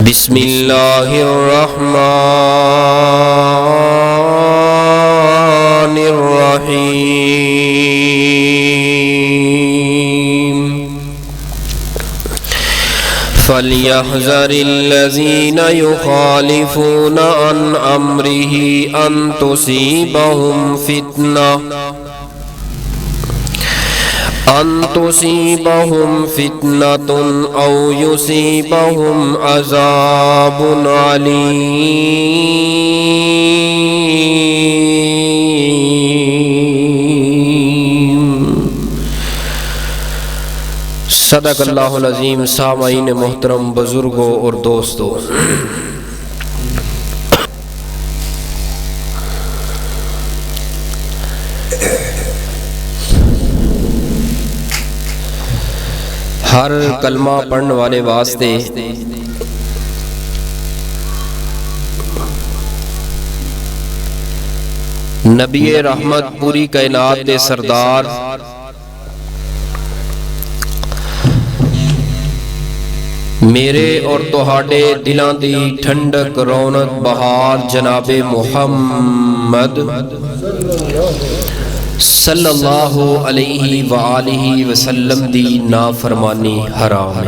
बिस्मिल्लाहिर्रहमानिर्रहीम। फल्यहज़रिल्लज़ीन युखालिफूना अन अम्रिही अन तुसीबहुम फितनतुन औ युसीबहुम अज़ाबुन अलीम। सदक़ल्लाहुल अज़ीम। सामाईन मोहतरम, बुजुर्गों और दोस्तों, हर कलमा पढ़ने वाले वास्ते नबी रहमत पूरी कायनात दे सरदार मेरे और तुहाडे दिलां दी ठंडक रौनक बहार जनाबे मुहम्मद सल्लल्लाहु अलैहि व आलिहि वसल्लम दी नाफरमानी हराम है।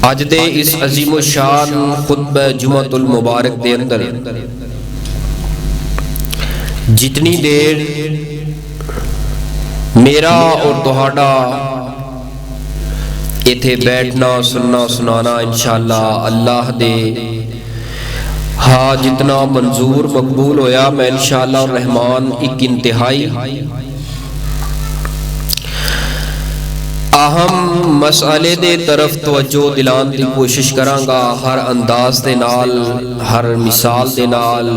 अज दे इस अजीम शान खुतबा जुमातुल मुबारक दे अंदर जितनी देर मेरा और तुहाडा इथे बैठना सुनना सुनाना इंशाअल्लाह अल्लाह दे हाँ जितना मंजूर मकबूल होया, मैं इंशाअल्लाह रहमान एक इंतहाई अहम मसले दे तरफ तवज्जो दिलान दी कोशिश करांगा। हर अंदाज दे नाल, हर मिसाल दे नाल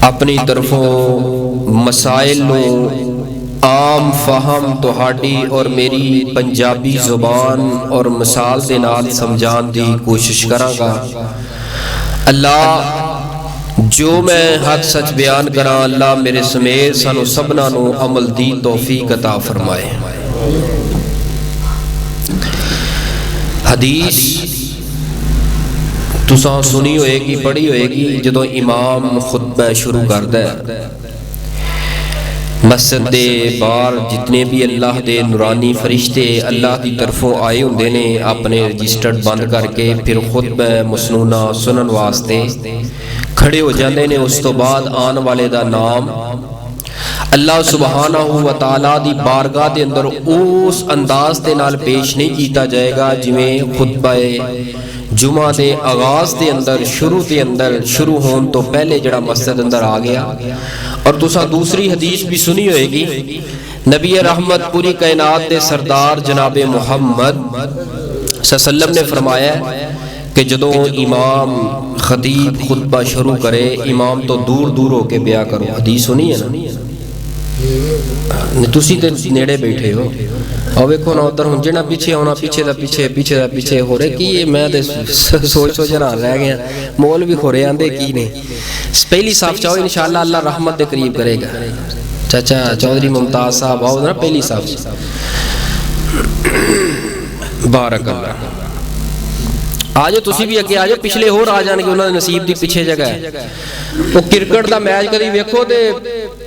अपनी तरफों मसाइल नो आम फहम तुहाडी और मेरी पंजाबी जुबान और मिसाल दे नाल समझान दी कोशिश करांगा। अल्लाह जो मैं हक सच बयान करा, अल्लाह मेरे समेत सानू सबना नु अमल दी तौफीक अता फरमाए। हदीस तुसां सुनी होएगी, पढ़ी होएगी, जदों इमाम खुतबा शुरू करदा है मस्जिद दे बाहर जितने भी अल्लाह दे नूरानी फरिश्ते अल्लाह की तरफों आए होंदे ने अपने रजिस्टर्ड बंद करके फिर खुतबा मसनूना सुनन वास्ते खड़े हो जाते ने। उस तो बाद आने वाले दा नाम अल्लाह सुबहानहू व तआला दी बारगाह दे अंदर उस अंदाज दे नाल पेश नहीं किया जाएगा जिवें खुतबा जुमा दे आगाज दे अंदर शुरू होने तो पहले जड़ा मस्जिद अंदर आ गया। और तुसा दूसरी हदीस भी सुनी होएगी, नबी रहमत पूरी कायनात दे सरदार जनाबे मुहम्मद सल्लल्लाहु ने फरमाया कि जदों इमाम खतीब खुतबा शुरू करे, इमाम तो दूर दूर होके बया करो। हदीस सुनी है ना? तुसी ते नेड़े बैठे हो और वेखो ना उधर हुण जिहड़ा पीछे आना पीछे दा पीछे हो रहे की मैं ते सोच हैरान रह गया। मोल भी खोरे आंदे की ने पहली साफ चाहो इंशाअल्लाह अल्लाह रहमत दे करीब करेगा। चाचा चौधरी मुमताज साहब आओ ना पहली साफ बारक अल्लाह। आ जाओ तुसी भी अगे आ जाओ, पिछले होर आ जाणगे, उन्हां दे नसीब दी पिछे जगह है। वो क्रिकेट दा मैच कदी वेखो ते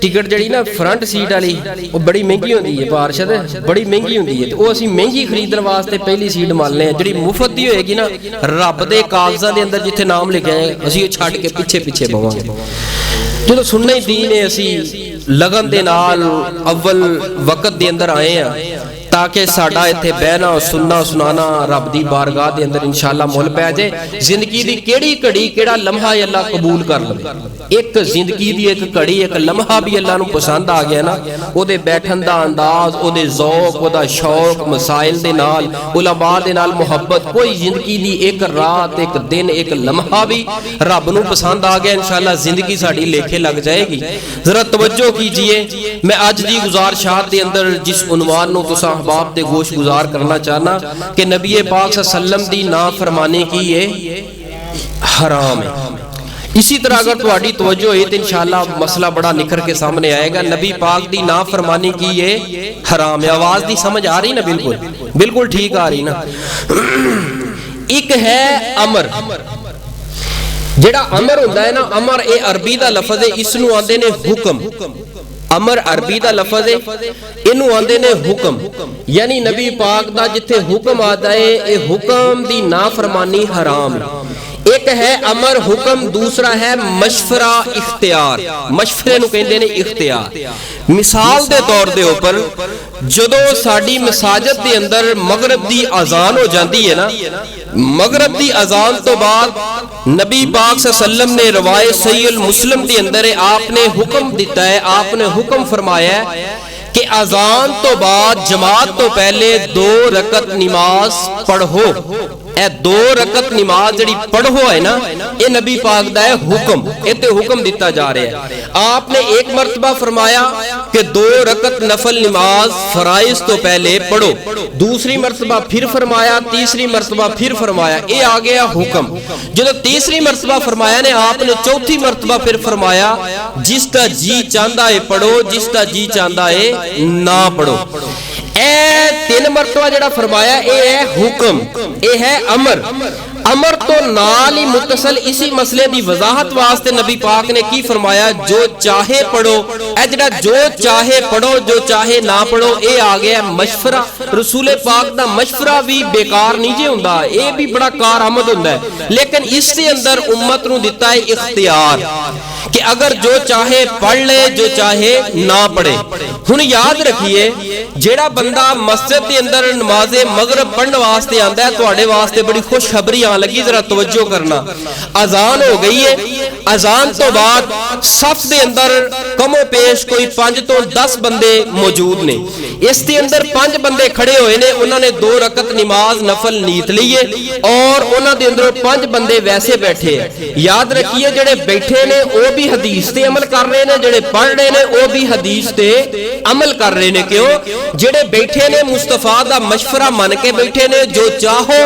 टिकट जड़ी ना फ्रंट सीट वाली वो बड़ी महंगी होंदी है, पार्षद बड़ी महंगी होंदी है। वो असीं महंगी खरीदण वास्ते पहली सीट मानने हैं। जड़ी मुफ्त दी होएगी ना रब दे कागज़ां दे अंदर जिथे नाम लिखे है असीं वो छड्ड के पिछे बवांगे। जो सुनना ही दीन है, असीं लगन दे नाल अव्वल वक्त दे अंदर आए हैं ताकि साडा इत्थे बहना सुनना सुनाना रब दी बारगाह दे अंदर इंशाअल्लाह मुल पै जाए। जिंदगी दी केड़ी घड़ी केड़ा लम्हा अल्लाह कबूल कर लवे। एक जिंदगी दी एक घड़ी एक लम्हा भी अल्लाह नूं पसंद आ गया ना, ओदे बैठन दा अंदाज, ओदे ज़ौक, ओदा शौक, मसाइल दे नाल, उलमा दे नाल मोहब्बत, कोई जिंदगी दी एक रात एक दिन एक लम्हा भी रब नूं पसंद आ गया इंशाअल्लाह जिंदगी साडी लेखे लग जाएगी। जरा तवज्जो कीजिए, मैं अज दी गुजारिशात दे अंदर जिस उन्वान नूं तुसां बाप दे गोश गुजार करना चाहना कि नबी पाक सल्लल्लाहु अलैहि वसल्लम दी नाफरमानी की है हराम है। इसी तरह अगर तुम्हारी तवज्जो होई तो इंशाअल्लाह मसला बड़ा निखर के सामने आएगा। नबी पाक दी नाफरमानी की ये हराम है। आवाज दी समझ आ रही ना? बिल्कुल बिल्कुल ठीक आ रही ना। एक है अमर, जेड़ा अमर हुंदा है ना, अमर ये अरबी दा लफज है, इसनू आंदे ने हुक्म। अमर अरबी दा लफज है, इनू आंदे ने हुक्म। यानी नबी पाक दा जिथे हुक्म आता है, ये हुक्म दी नाफरमानी हराम है। एक है अमर हुक्म, दूसरा है मशवरा इख्तियार। मशवरे नू कहंदे ने इख्तियार। मिसाल दे तौर दे उपर जदों साडी मसाजिद दे अंदर मगरिब दी अजान हो जाती है ना, मगरिब दी अजान तो बाद नबी पाक सल्लल्लाहु अलैहि वसल्लम ने रवायत सहीह मुस्लिम के अंदर है, आपने हुक्म दिता है, आपने हुक्म फरमाया है कि अजान तो बाद जमात तो पहले 2 रकत नमाज पढ़ो। ए 2 रकत नमाज जड़ी पढ़ो है ना, ये नबी पाक दा है हुक्म। इते हुक्म दिता जा रहा है। आपने एक मरतबा फरमाया कि 2 रकत नफल नमाज फराइज तो पहले पढ़ो, दूसरी मरतबा फिर फरमाया, तीसरी मरतबा फिर फरमाया, ये आ गया हुक्म। जो तीसरी मरतबा फरमाया ने, आपने चौथी मरतबा फिर फरमाया जिसका जी चाहता है पढ़ो, जिसका जी चाहता है ना पढ़ो। ए 3 मरतबा जड़ा फरमाया ये है हुक्म, ये है अमर। अमर तो नाल ही मुतसल इसी मसले की वजाहत वास्ते नबी पाक ने की फरमाया, जो चाहे पढ़ो। ए जड़ा जो चाहे पढ़ो, जो चाहे ना पढ़ो, ये आ गया मशवरा। रसूल पाक दा मशवरा भी बेकार नहीं जे हुंदा, ये भी बड़ा कारआमद हुंदा है। लेकिन इसके अंदर उम्मत नू दिता है इख्तियार कि अगर जो चाहे पढ़ ले, जो चाहे ना पढ़े। हुण याद रखिए, जेड़ा बंदा मस्जिद के अंदर नमाजे मगरिब पढ़ने वास्ते आंदा है, तुहाडे वास्ते बड़ी खुशखबरी आन लगी, जरा तवज्जो करना। अजान हो गई है, अजान तो बाद सफ दे अंदर कमो पेश कोई 5 तो 10 बंदे मौजूद ने। इसके अंदर 5 बंदे खड़े हुए ने, उन्होंने 2 रकत नमाज नफल नीत ली है, और उन्होंने अंदर 5 बंदे वैसे बैठे हैं। याद रखिए, जेड़े बैठे ने वो भी हदीस ते अमल कर रहे ने, जेड़े पढ़ रहे ने वो भी हदीस ते अमल कर रहे ने। क्यों? जेड़े बैठे ने मुस्तफा दा मशवरा मन के बैठे ने, जो चाहो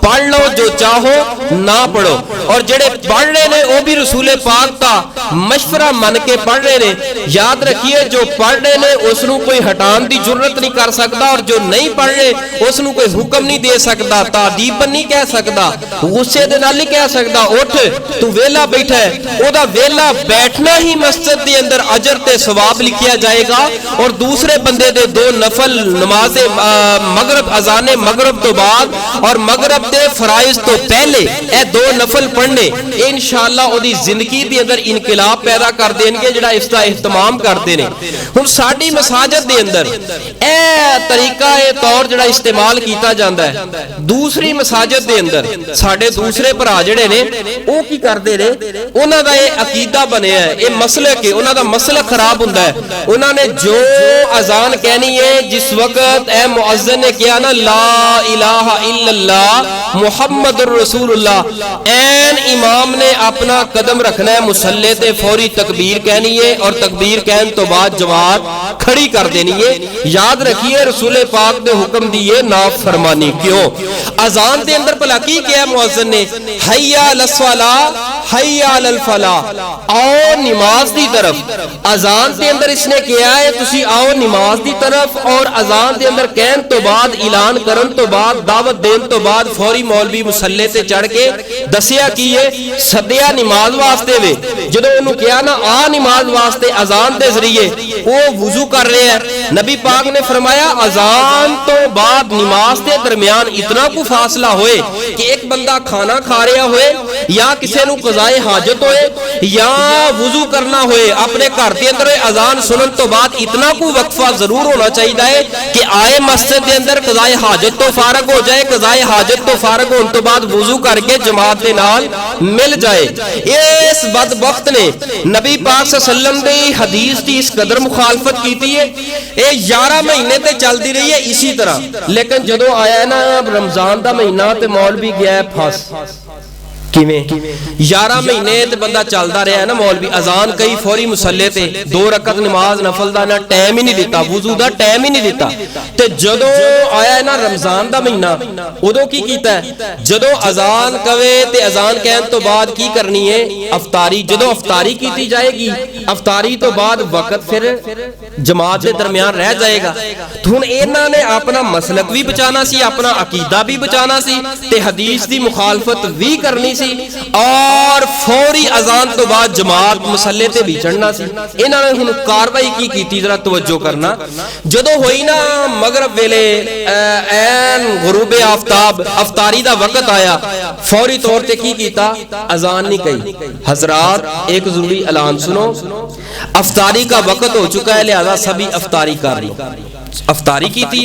पढ़ लो, जो चाहो ना पढ़ो। और जेड़े पढ़ रहे ने वो भी रसूल पाक का मशवरा मन के पढ़ रहे ने। याद रखिए, जो पढ़ रहे ने उसनू कोई हटान की जरूरत नहीं कर सकता, और जो नहीं पढ़ रहे उसनू कोई हुक्म नहीं दे सकता, तादीब नहीं कह सकता, गुस्से दे नाल नहीं कह सकता उठ तू वेला बैठा है। ओदा वेला बैठना ही मस्जिद के अंदर अजर ते सवाब लिखिया जाएगा। और दूसरे बंदे दे 2 नफल नमाजे मगरिब अजाने मगरिब तो बाद और मगरिब दे फराइज तो पहले ए 2 नफल पढ़ने इंशाअल्लाह ओदी जिंदगी दे अंदर इनकलाब पैदा कर देंगे, जिहड़ा इसका एहतमाम करते ने। हुण साडी मसाजिद दे अंदर ए तरीका ए तौर जिहड़ा इस्तेमाल कीता जांदा है। दूसरी मसाजिद दे अंदर साडे दूसरे भरा जिहड़े ने वो की करदे ने, उन्हां दा ये अकीदा बनिया है, ये मसलक है, उन्हां दा मसलक खराब हुंदा है। उन्हां ने जो अजान कहनी है, जिस वक्त ए मुअज्जिन ने किया ना ला इलाहा इल्लल्लाह मुहम्मदुर रसूलुल्लाह, ऐन इमाम ने अपना कदम रखना है मुसल्ले ते, फौरी तकबीर कहनी है, और तकबीर कहने तो बाद जमात खड़ी कर देनी है। याद रखिए, रसूल पाक ने हुक्म दिए नाफरमानी। क्यों? अजान के अंदर भला की किया मुअज्जिन ने, हय्या अलस्सला हय्या अलल फलाह, आओ नमाज की तरफ। अजान के अंदर इसने किया है तुसी आओ नमाज की तरफ, और अजान के अंदर कहन तो बाद, ऐलान करन तो बाद, दावत देन तो बाद फौरी मौलवी मुसल्ले ते चढ़ के दसिया की है, सदिया नमाज वास्ते वे। जदों उन्होंने कहा ना आ नमाज वास्ते अजान के जरिए, वो वुजू कर रहे हैं। नबी पाक ने फरमाया अजान तो बाद नमाज के दरमियान इतना को फासला होए कि एक बंदा खाना खा रहा होए, या किसी को कज़ाए हाजत होए, या वुजू करना होए, अपने घर के अंदर अजान सुनन तो बाद इतना को वक्फा जरूर होना चाहिए है कि आए मस्जिद के अंदर कज़ाए हाजत तो फारग हो जाए, कज़ाए हाजत तो फारग होने तो बाद वुजू करके जमात के नाल मिल जाए। इस बदबख्त ने नबी पाक सल्लल्लाहु अलैहि वसल्लम दी हदीस की इस कदर मुखालफत की है, ये 11 महीने ते चलती रही है इसी तरह। लेकिन जदों आया ना रमजान का महीना, तो मौलवी गया फस, किवें 11 महीने ते बंदा चलदा रहा है ना मौलवी, अजान कई फौरी मुसल्ले ते 2 रकत नमाज नफल दा ना टाइम ही नहीं दिता, वुजू दा टाइम ही नहीं दिता। ते जदों आया है ना रमजान दा महीना, उदों की कीता है, जदों अजान कवे ते अजान कहन तो बाद की करनी है, अफतारी। जदों अफतारी कीती जाएगी, अफतारी तो बाद वक्त फिर जमात के दरमियान रह जाएगा। तो हुण इन्हां ने अपना मसलक भी बचाना सी, अपना अकीदा भी बचाना सी, ते हदीस दी मुखालफत भी करनी सी, और फौरी अजान तो बाद जमात मुसल्ले ते भी चढ़ना सी। इन्हां ने हुण कार्रवाई की कीती, जरा तवज्जो करना। जदों होई ना मगरब वेले ऐन गुरूबे आफ्ताब, अफतारी दा वक्त आया, फौरी तौर ते की कीता, अजान नहीं कही। हजरात एक जरूरी ऐलान सुनो, अफतारी का वक्त हो चुका है, लिहाजा सभी अफतारी कर लो। अफतारी की थी,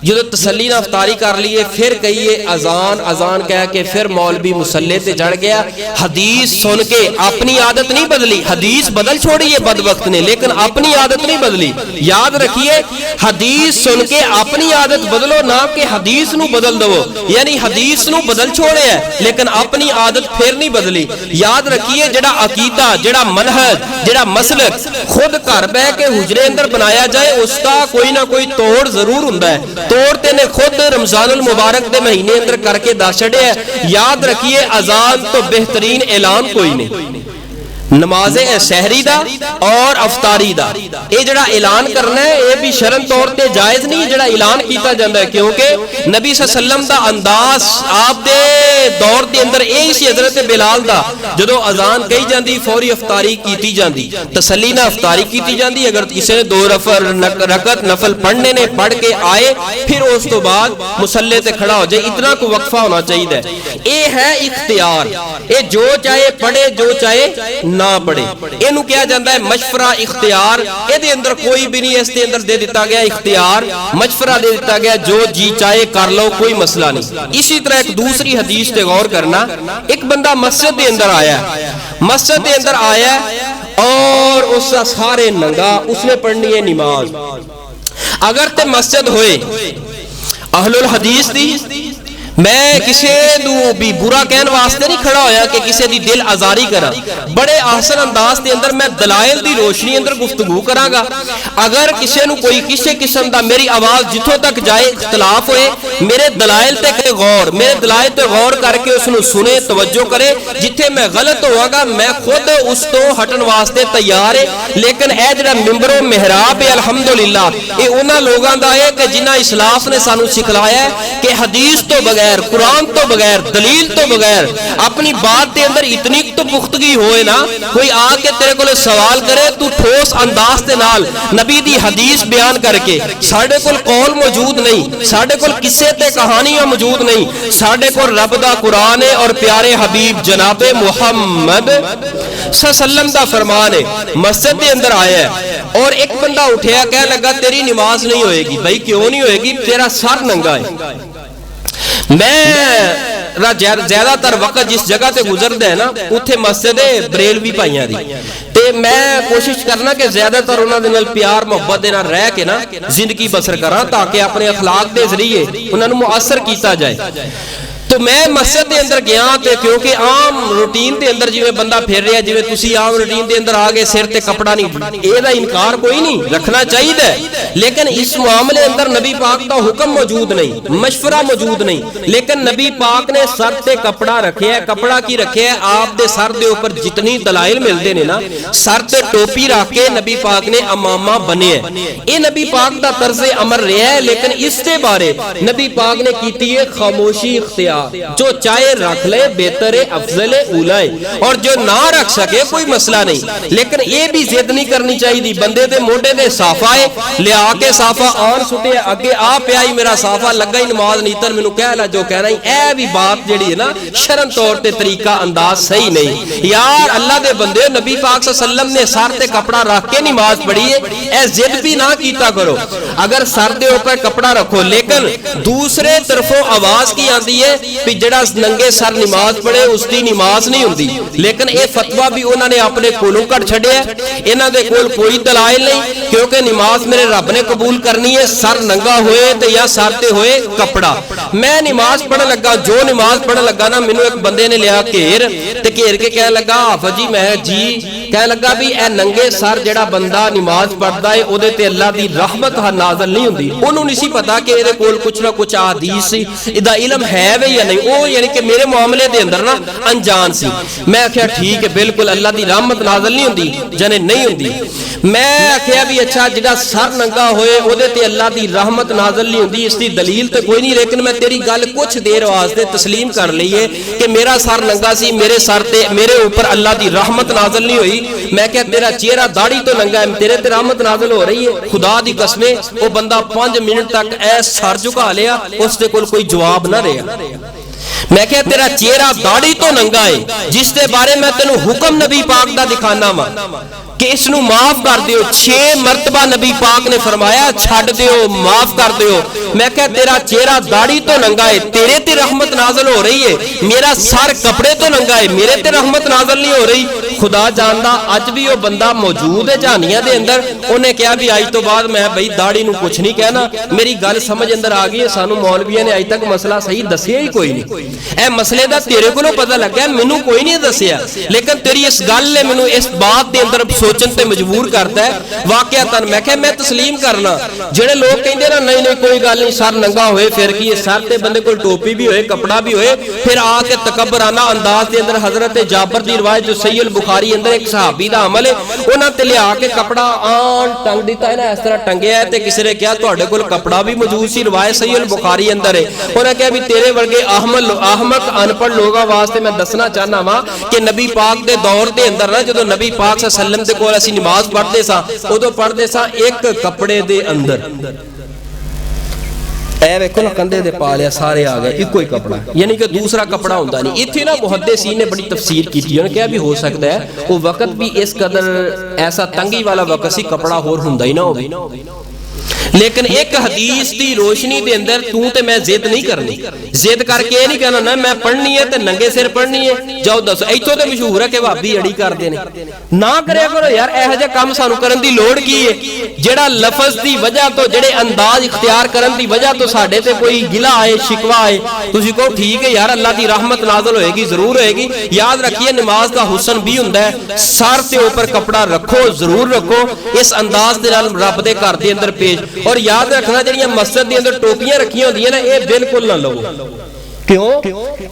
जो तसल्ली ना अफतारी कर लिए, फिर कहिए अजान, अजान कह के फिर मौलवी मुसल्ले से चढ़ गया। हदीस सुन के अपनी आदत नहीं बदली, हदीस बदल छोड़ी है बदबख्त ने, लेकिन अपनी आदत नहीं बदली। याद रखिए, हदीस सुन के अपनी आदत बदलो ना कि हदीस नू बदल दो, यानी हदीस नू बदल छोड़े है लेकिन अपनी आदत फिर नहीं बदली। याद रखिए, जेड़ा अकीदा, जेड़ा मनहज, जेड़ा मसलक खुद घर बह के हुजरे अंदर बनाया जाए, उसका कोई ना कोई तोड़ जरूर हुंदा है। तोड़ तेने खुद रमजानुल मुबारक के महीने अंदर करके दस छड़े है। याद रखिए, अजान तो बेहतरीन ऐलान कोई नहीं, नमाज़े सहरी दा और अफतारी दा ये जड़ा ऐलान करना है, ये भी शरन तौर ते जायज नहीं जड़ा ऐलान किया जाता है, क्योंकि नबी सल्लल्लाहु अलैहि वसल्लम दा अंदाज आप दे दौर के अंदर यही सी। हजरत बिलाल दा जदों अजान कही जाती, फौरी अफतारी की जाती, तसल्ली ना अफतारी की जाती। अगर किसी ने 2 रकत नफल पढ़ने ने, पढ़ के आए, फिर उस तो बाद मुसल्ले ते खड़ा हो जाए, इतना को वक्फा होना चाहिए। ये है इख्तियार, ये जो चाहे पढ़े, जो चाहे ना पढ़े, इनू कहा जाता है मशवरा इख्तियार। ये अंदर कोई भी नहीं, इसके अंदर दे दिता गया इख्तियार, मशवरा दे दिता गया, जो जी चाहे कर लो, कोई मसला नहीं। इसी तरह एक दूसरी हदीस पे गौर करना, एक बंदा मस्जिद के अंदर आया, मस्जिद के अंदर आया और उसका सारे नंगा, उसने पढ़नी है नमाज। अगर ते मस्जिद होए अहलुल हदीस दी, मैं किसी भी बुरा कहने वास्ते नहीं खड़ा होया कि किसी दी दिल आजारी करा, बड़े आसन अंदाज के अंदर मैं दलाइल दी रोशनी अंदर गुफ्तगू करांगा। अगर किसी नू कोई किसी किस्म दा मेरी आवाज जिथों तक जाए इख्तलाफ होए, मेरे दलाइल ते करे गौर, मेरे दलाइल ते गौर करके उसनू सुने, तवज्जो करे। जिथे मैं गलत होवागा मैं खुद उस तो हटन वास्ते तैयार है। लेकिन यह जिहड़ा मिंबरो मेहराब है, अल्हम्दुलिल्लाह, ये उन्हां लोगां दा है कि जिन्हां इस्लाफ ने सानू सिखलाया है कि हदीस तो बगैर, कुरान तो बगैर, दलील तो बगैर अपनी बात के अंदर इतनी तो पुख्तगी होए ना, कोई आके तेरे को सवाल करे, तू ठोस अंदाज के नाल नबी दी हदीस बयान करके, साडे कोल कौल मौजूद नहीं, साडे कोल किस्से ते कहानियां मौजूद नहीं, साडे कोल रब दा कुरान है और प्यारे हबीब जनाबे मुहम्मद सल्लल्लाहु दा फरमान है। मस्जिद के अंदर आया है और एक बंदा उठया, कह लगा तेरी नमाज नहीं होएगी। भाई क्यों नहीं होएगी? तेरा सर नंगा है। मैं ज्यादातर वक्त जिस जगह से गुजरदा है ना, उत्थे मस्जिद है बरेलवी भाइयों दी, ते मैं कोशिश करना कि ज्यादातर उन्हां दे नाल प्यार मोहब्बत दे नाल रह के ना जिंदगी बसर करा, ताकि अपने अखलाक के जरिए उन्हां नू मुअस्सर किया जाए। तो मैं मस्जिद के अंदर गया, तो क्योंकि आम रूटीन के अंदर जिवें बंदा फिर रहा, जिवें तुसीं आम रूटीन के अंदर आ गए, सिर ते कपड़ा नहीं, ਇਹਦਾ इनकार कोई नहीं, रखना चाहिए। लेकिन इस मामले अंदर नबी पाक का हुक्म मौजूद नहीं, मशवरा मौजूद नहीं, लेकिन नबी पाक ने सर ते कपड़ा रखे है। कपड़ा की रखे है? आप दे सर दे ऊपर जितनी दलाइल मिलते ने ना, सर ते टोपी रख के नबी पाक ने अमामा बने है। ये नबी पाक का तर्ज अमर रहा है, लेकिन इसके बारे नबी पाक ने की है खामोशी इख्तियार। जो चाहे रख ले, बेहतर है, अफजल है, उला है, और जो ना रख सके कोई मसला नहीं। लेकिन ये भी जिद नहीं करनी चाहिए। बंदे दे मोढे ते साफा है, लिया के साफा आन सुटे अगे, आ पिया ही मेरा साफा लगा ही नमाज नीतर मैनू कह ला जो कहना ही, ए भी बात जिहड़ी है ना शरन तौर ते तरीका अंदाज सही नहीं। यार अल्लाह दे बंदे, नबी पाक सल्लल्लाहु अलैहि वसल्लम ने सर ते कपड़ा रख के नमाज पढ़ी है, ए जिद भी ना कीता करो। अगर सर दे ऊपर कपड़ा रखो, लेकिन दूसरे तरफों आवाज की आती है भी जिहड़ा नंगे सर नमाज पढ़े उसकी नमाज नहीं हुंदी, लेकिन यह फतवा भी उन्होंने अपने कोलों कढ़ छड्डिया। इन्हां दे कोल कोई दलाइल नहीं, क्योंकि नमाज मेरे रब ने कबूल करनी है, सर नंगा होए ते या सर ते होए कपड़ा। मैं नमाज पढ़न लगा, जो नमाज पढ़न लगा ना, मैनू एक बंदे ने लिया घेर ते घेर के कह लगा हाफिज जी, मैं जी कह लगा भी ए नंगे सर जिहड़ा बंदा नमाज पढ़दा है ओदे ते अल्लाह दी रहमत नाज़िल नहीं हुंदी। ओनू नहीं सी पता कि इहदे कोल कुछ ना कुछ हदीस इहदा इल्म है वे या नहीं, ओ यानी कि मेरे मामले दे अंदर ना अनजान सी। मैं आख्या ठीक है, बिल्कुल अल्लाह दी रहमत नाज़िल नहीं हुंदी, जने नहीं हुंदी। मैं आख्या भी अच्छा जिहड़ा सर नंगा होए ओदे ते अल्लाह दी रहमत नाज़िल नहीं हुंदी, इसकी दलील तो कोई नहीं, लेकिन मैं तेरी गल कुछ देर वास्ते तस्लीम कर ली है कि मेरा सर नंगा सी, मेरे सर ते मेरे ऊपर अल्लाह दी रहमत नाज़िल नहीं हुई। मैं क्या तेरा चेहरा दाढ़ी तो नंगा है, तेरे ते रहमत नाज़िल हो रही है। खुदा दी कसमे वो बंदा 5 मिनट तक ऐ सर झुका लिया, उसके कोल कोई जवाब ना रहा। मैं क्या तेरा चेहरा दाढ़ी तो नंगा है, जिसके बारे मैं तेनू हुक्म नबी पाक दा दिखाना वा कि इसनू माफ कर दियो। 6 मरतबा नबी पाक ने फरमाया छड़ दियो, माफ कर दियो। मैं क्या तेरा चेहरा दाढ़ी तो नंगा है, तेरे ते रहमत नाज़िल हो रही है, मेरा सर कपड़े तो नंगा है, मेरे ते रहमत नाज़िल नहीं हो रही। खुदा जानदा अज भी वो बंदा मौजूद है जानिया दे अंदर। उन्हें कहा भी अज तो बाद मैं बई दाढ़ी नू कुछ नहीं कहना, मेरी गल समझ अंदर आ गई है। सानू मौलविया ने अज तक मसला सही दसिया ही कोई नहीं, ए मसले दा तेरे कोलों पता लग्या, मैनू कोई नहीं दसिया, लेकिन तेरी इस गल ने मैनू इस बात दे अंदर सोचन ते मजबूर करता है। वाकयातन मैं क्या मैं तस्लीम करना, जेड़े लोग कहंदे ना नहीं नहीं कोई गल नहीं, सर नंगा होए फिर की, सर ते बंदे कोल टोपी भी होए कपड़ा भी होए, फिर आके तकब्बराना अंदाज दे अंदर हजरत जाबर दी रिवायत जो सही अल बुखारी अंदर एक सहाबी दा अमल है, उन्हां ते लिया के कपड़ा आन टंग दिता है ना, इस तरह टंगया है ते किसी ने कहा तुहाडे कोल कपड़ा भी मौजूद सी, रिवायत सही अल बुखारी अंदर है। उन्हें कहा भी तेरे वर्गे अहमक अनपढ़ लोगों वास्ते मैं दसना चाहना वा कि नबी पाक दे दौर दे अंदर ना जदों नबी पाक सल्लम दे कोल असीं नमाज पढ़दे सा, उदों पढ़दे सा एक कपड़े दे अंदर, ए वेखो ना कंधे दे पा लिया सारे आ गए इको ही कपड़ा, यानी कि दूसरा कपड़ा होंदा नहीं। इत्थे ना मुहद्दिसीन ने बड़ी तफसीर की, उन्होंने कहा भी हो सकता है वो वक्त भी इस कदर ऐसा तंगी वाला वक्त सी, कपड़ा होर हुंदा ही ना होवे। लेकिन एक हदीस की रोशनी के अंदर तू ते मैं जिद नहीं करनी, जिद करके ये नहीं कहना ना मैं पढ़नी है ते नंगे सिर पढ़नी है, जाओ दसो। इत्थों तो मशहूर है कि भाभी अड़ी करते हैं, ना करे करो यार, यह जिहा काम सानू करन दी लोड़ की है। जेड़ा लफज की वजह तो जेड़े अंदाज इख्तियार करन दी वजह तो साडे ते कोई गिला आए शिकवा आए, तुसीं कहो ठीक है यार अल्लाह की रहमत नाज़िल होएगी, जरूर होएगी। याद रखिए नमाज का हुसन भी हुंदा है, सर के ऊपर कपड़ा रखो, जरूर रखो, इस अंदाज दे नाल रब दे घर दे अंदर पेश। और याद रखना जिहड़ियां मस्जिद दे अंदर टोपियां रखियां होंदियां ना, ये बिल्कुल ना लो। क्यों